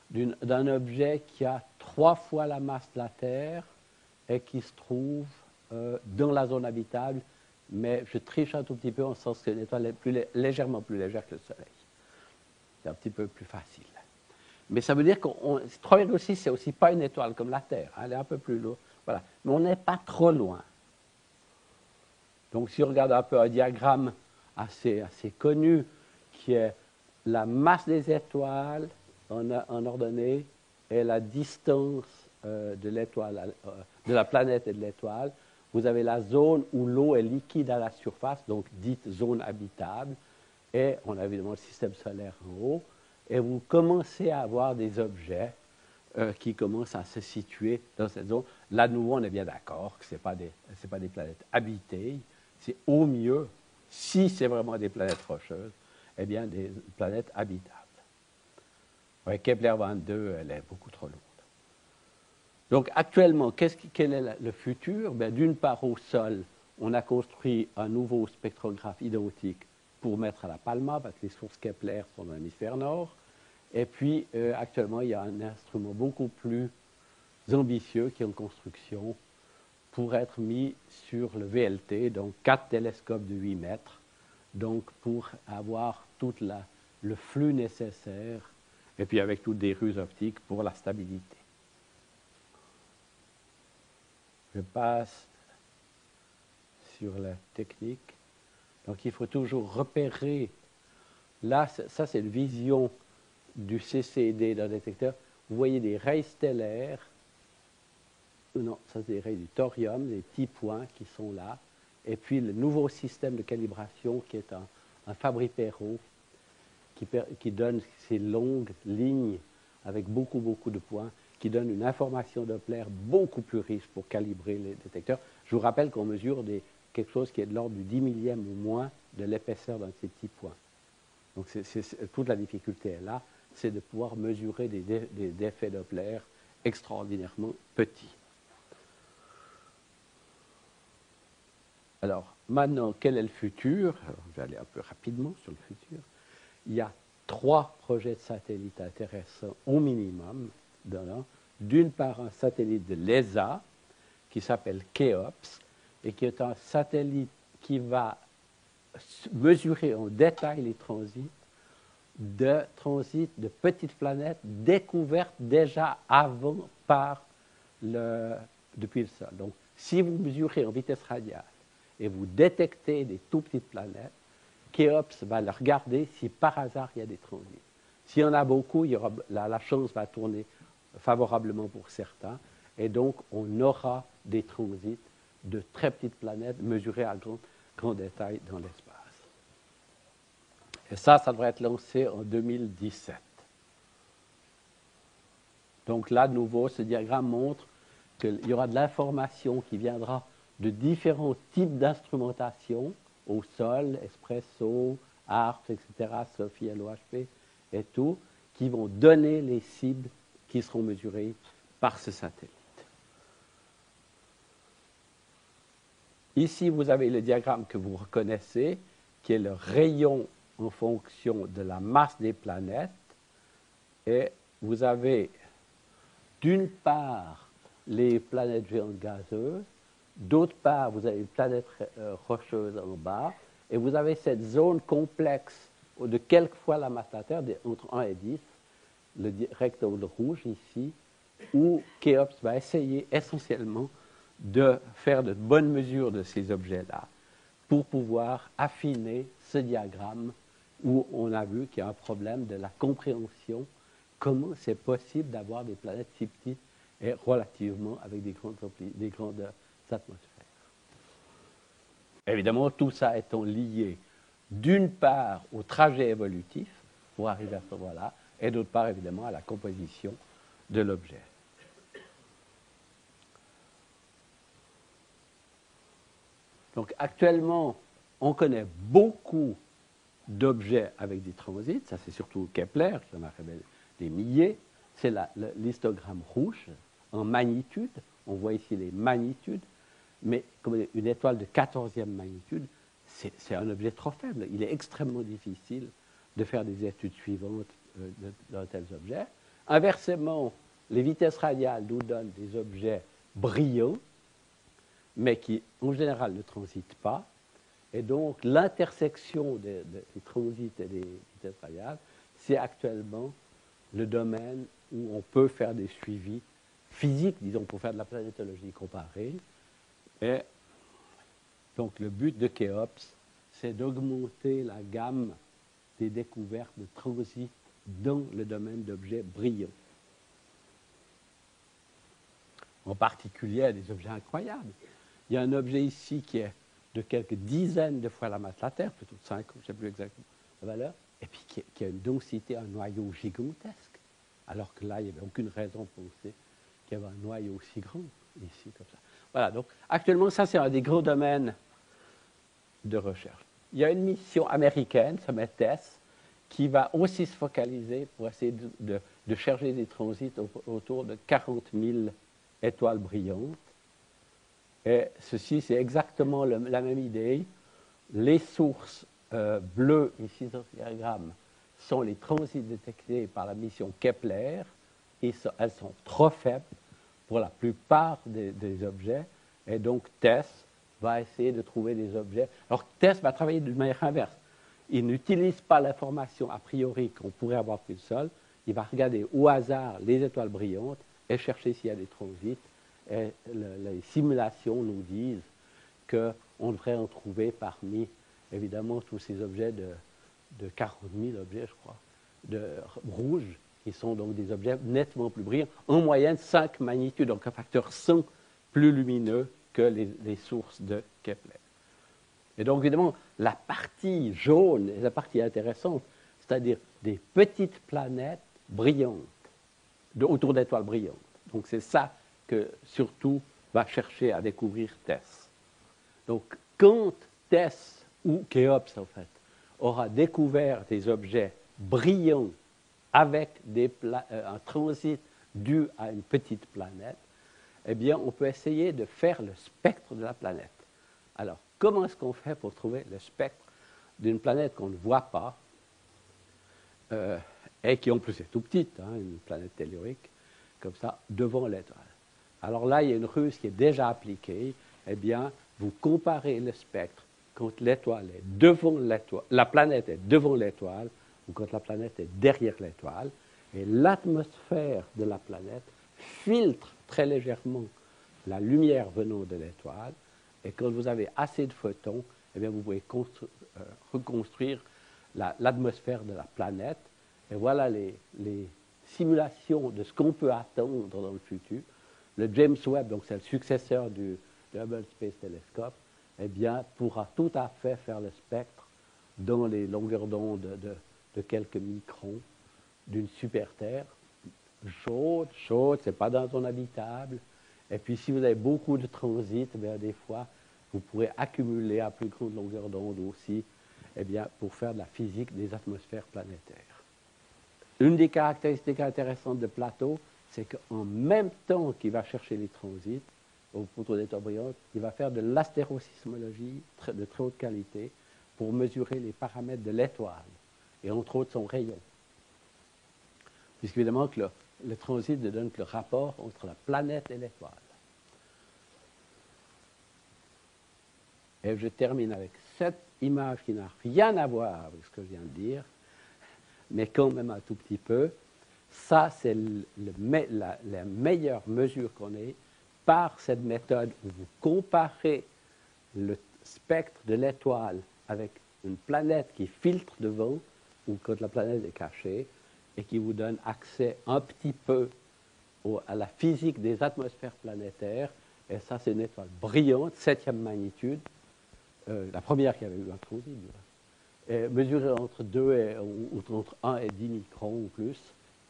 d'un objet qui a 3 fois la masse de la Terre et qui se trouve dans la zone habitable, mais je triche un tout petit peu en sens que l'étoile est légèrement plus légère que le Soleil. C'est un petit peu plus facile. Mais ça veut dire que 3,6, c'est aussi pas une étoile comme la Terre. Hein, elle est un peu plus lourde. Voilà. Mais on n'est pas trop loin. Donc, si on regarde un peu un diagramme assez connu, qui est la masse des étoiles en ordonnée et la distance de l'étoile, de la planète et de l'étoile, vous avez la zone où l'eau est liquide à la surface, donc dite zone habitable, et on a évidemment le système solaire en haut, et vous commencez à avoir des objets qui commencent à se situer dans cette zone. Là, nous, on est bien d'accord que ce n'est pas des planètes habitées, c'est au mieux, si c'est vraiment des planètes rocheuses, eh bien, des planètes habitables. Ouais, Kepler 22, elle est beaucoup trop lourde. Donc, actuellement, quel est le futur? D'une part, au sol, on a construit un nouveau spectrographe identique pour mettre à la Palma, parce que les sources Kepler sont dans l'hémisphère nord. Et puis, actuellement, il y a un instrument beaucoup plus ambitieux qui est en construction pour être mis sur le VLT, donc 4 télescopes de 8 mètres, donc pour avoir tout le flux nécessaire, et puis avec toutes des ruses optiques pour la stabilité. Je passe sur la technique. Donc, il faut toujours repérer. Là, ça, c'est une vision du CCD d'un détecteur. Vous voyez des rayons stellaires. Non, ça, c'est des rayons du thorium, des petits points qui sont là. Et puis, le nouveau système de calibration qui est un Fabry-Perot qui donne ces longues lignes avec beaucoup, beaucoup de points, qui donne une information Doppler beaucoup plus riche pour calibrer les détecteurs. Je vous rappelle qu'on mesure quelque chose qui est de l'ordre du 10 millième ou moins de l'épaisseur d'un de ces petits points. Donc, toute la difficulté est là, c'est de pouvoir mesurer des effets Doppler extraordinairement petits. Alors, maintenant, quel est le futur? Alors, je vais aller un peu rapidement sur le futur. Il y a 3 projets de satellites intéressants au minimum. D'une part, un satellite de l'ESA qui s'appelle Kéops et qui est un satellite qui va mesurer en détail les transits de petites planètes découvertes déjà avant depuis le sol. Donc, si vous mesurez en vitesse radiale et vous détectez des tout petites planètes, Kéops va le regarder si par hasard il y a des transits. S'il y en a beaucoup, la chance va tourner favorablement pour certains, et donc on aura des transits de très petites planètes mesurées à grand détail dans l'espace. Et ça devrait être lancé en 2017. Donc là, de nouveau, ce diagramme montre qu'il y aura de l'information qui viendra de différents types d'instrumentation au sol, Espresso, ARPS, etc., SOFI, LOHP et tout, qui vont donner les cibles qui seront mesurées par ce satellite. Ici, vous avez le diagramme que vous reconnaissez, qui est le rayon en fonction de la masse des planètes. Et vous avez, d'une part, les planètes géantes gazeuses, d'autre part, vous avez les planètes rocheuses en bas, et vous avez cette zone complexe de quelques fois la masse de la Terre, entre 1 et 10, le rectangle rouge ici, où Kéops va essayer essentiellement de faire de bonnes mesures de ces objets-là pour pouvoir affiner ce diagramme où on a vu qu'il y a un problème de la compréhension, comment c'est possible d'avoir des planètes si petites et relativement avec des grandes atmosphères. Évidemment, tout ça étant lié d'une part au trajet évolutif pour arriver à ce moment-là, et d'autre part, évidemment, à la composition de l'objet. Donc, actuellement, on connaît beaucoup d'objets avec des transits. Ça, c'est surtout Kepler qui en a révélé des milliers. C'est l'histogramme rouge en magnitude. On voit ici les magnitudes. Mais comme une étoile de 14e magnitude, c'est un objet trop faible. Il est extrêmement difficile de faire des études suivantes d'un tel objet. Inversement, les vitesses radiales nous donnent des objets brillants, mais qui, en général, ne transitent pas. Et donc, l'intersection des transits et des vitesses radiales, c'est actuellement le domaine où on peut faire des suivis physiques, disons, pour faire de la planétologie comparée. Et donc, le but de Kéops, c'est d'augmenter la gamme des découvertes de transit dans le domaine d'objets brillants. en particulier des objets incroyables. Il y a un objet ici qui est de quelques dizaines de fois la masse de la Terre, plutôt de 5, je ne sais plus exactement la valeur, et puis qui a une densité, un noyau gigantesque, alors que là, il n'y avait aucune raison de penser qu'il y avait un noyau aussi grand, ici, comme ça. Voilà, donc actuellement, ça, c'est un des gros domaines de recherche. Il y a une mission américaine, ça s'appelle TESS, qui va aussi se focaliser pour essayer de chercher des transits autour de 40 000 étoiles brillantes. Et ceci, c'est exactement la même idée. Les sources bleues, ici sur ce diagramme, sont les transits détectés par la mission Kepler. Et elles sont trop faibles pour la plupart des objets. Et donc, TESS va essayer de trouver des objets. Alors, TESS va travailler de manière inverse. Il n'utilise pas l'information a priori qu'on pourrait avoir qu'une seule. Il va regarder au hasard les étoiles brillantes et chercher s'il y a des transits. Et les simulations nous disent qu'on devrait en trouver parmi, évidemment, tous ces objets de 40 000 objets, je crois, de rouges, qui sont donc des objets nettement plus brillants, en moyenne 5 magnitudes, donc un facteur 100 plus lumineux que les sources de Kepler. Et donc, évidemment, la partie jaune est la partie intéressante, c'est-à-dire des petites planètes brillantes, autour d'étoiles brillantes. Donc, c'est ça que, surtout, va chercher à découvrir TESS. Donc, quand TESS, ou Khéops, en fait, aura découvert des objets brillants avec un transit dû à une petite planète, eh bien, on peut essayer de faire le spectre de la planète. Alors, comment est-ce qu'on fait pour trouver le spectre d'une planète qu'on ne voit pas et qui en plus est tout petite, hein, une planète tellurique, comme ça, devant l'étoile? Alors là, il y a une ruse qui est déjà appliquée. Eh bien, vous comparez le spectre quand l'étoile est devant l'étoile, la planète est devant l'étoile, ou quand la planète est derrière l'étoile, et l'atmosphère de la planète filtre très légèrement la lumière venant de l'étoile. Et quand vous avez assez de photons, eh bien, vous pouvez reconstruire l'atmosphère de la planète. Et voilà les simulations de ce qu'on peut attendre dans le futur. Le James Webb, donc c'est le successeur du Hubble Space Telescope, eh bien, pourra tout à fait faire le spectre dans les longueurs d'onde de quelques microns d'une super-Terre chaude, ce n'est pas dans une zone habitable. Et puis, si vous avez beaucoup de transits, eh bien, des fois, vous pourrez accumuler à plus grande longueur d'onde aussi, eh bien, pour faire de la physique des atmosphères planétaires. Une des caractéristiques intéressantes de Plateau, c'est qu'en même temps qu'il va chercher les transits autour d'étoiles brillantes, il va faire de l'astérosismologie de très haute qualité pour mesurer les paramètres de l'étoile, et entre autres son rayon. Puisqu'évidemment que le transit ne donne que le rapport entre la planète et l'étoile. Et je termine avec cette image qui n'a rien à voir avec ce que je viens de dire, mais quand même un tout petit peu. Ça, c'est la meilleure mesure qu'on ait par cette méthode où vous comparez le spectre de l'étoile avec une planète qui filtre devant, ou quand la planète est cachée, et qui vous donne accès un petit peu à la physique des atmosphères planétaires. Et ça, c'est une étoile brillante, 7e magnitude, la première qui avait eu un transit, mesurée entre 1 et 10 microns ou plus,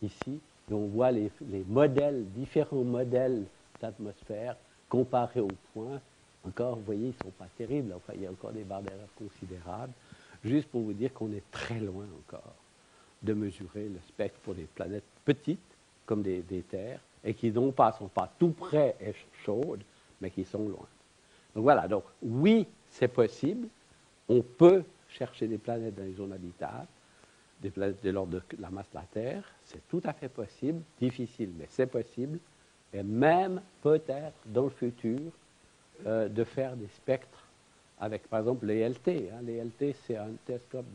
ici. Et on voit les modèles, différents modèles d'atmosphère comparés au point. Encore, vous voyez, ils ne sont pas terribles. Enfin, il y a encore des barres d'erreur considérables. Juste pour vous dire qu'on est très loin encore de mesurer le spectre pour des planètes petites, comme des terres, et qui non pas sont pas tout près et chaudes, mais qui sont loin. Donc voilà, donc oui, c'est possible. On peut chercher des planètes dans les zones habitables, des planètes de l'ordre de la masse de la Terre. C'est tout à fait possible, difficile, mais c'est possible. Et même peut-être dans le futur, de faire des spectres avec, par exemple, les LT. Hein. Les LT, c'est un télescope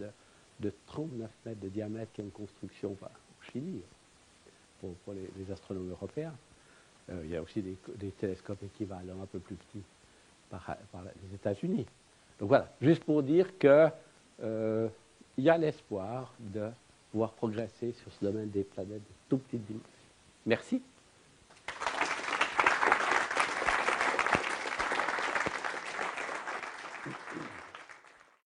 de 39 mètres de diamètre qui est en construction au Chili pour les astronomes européens. Il y a aussi des télescopes équivalents un peu plus petits par les États-Unis. Donc voilà, juste pour dire qu'il y a l'espoir de pouvoir progresser sur ce domaine des planètes de tout petites dimensions. Merci.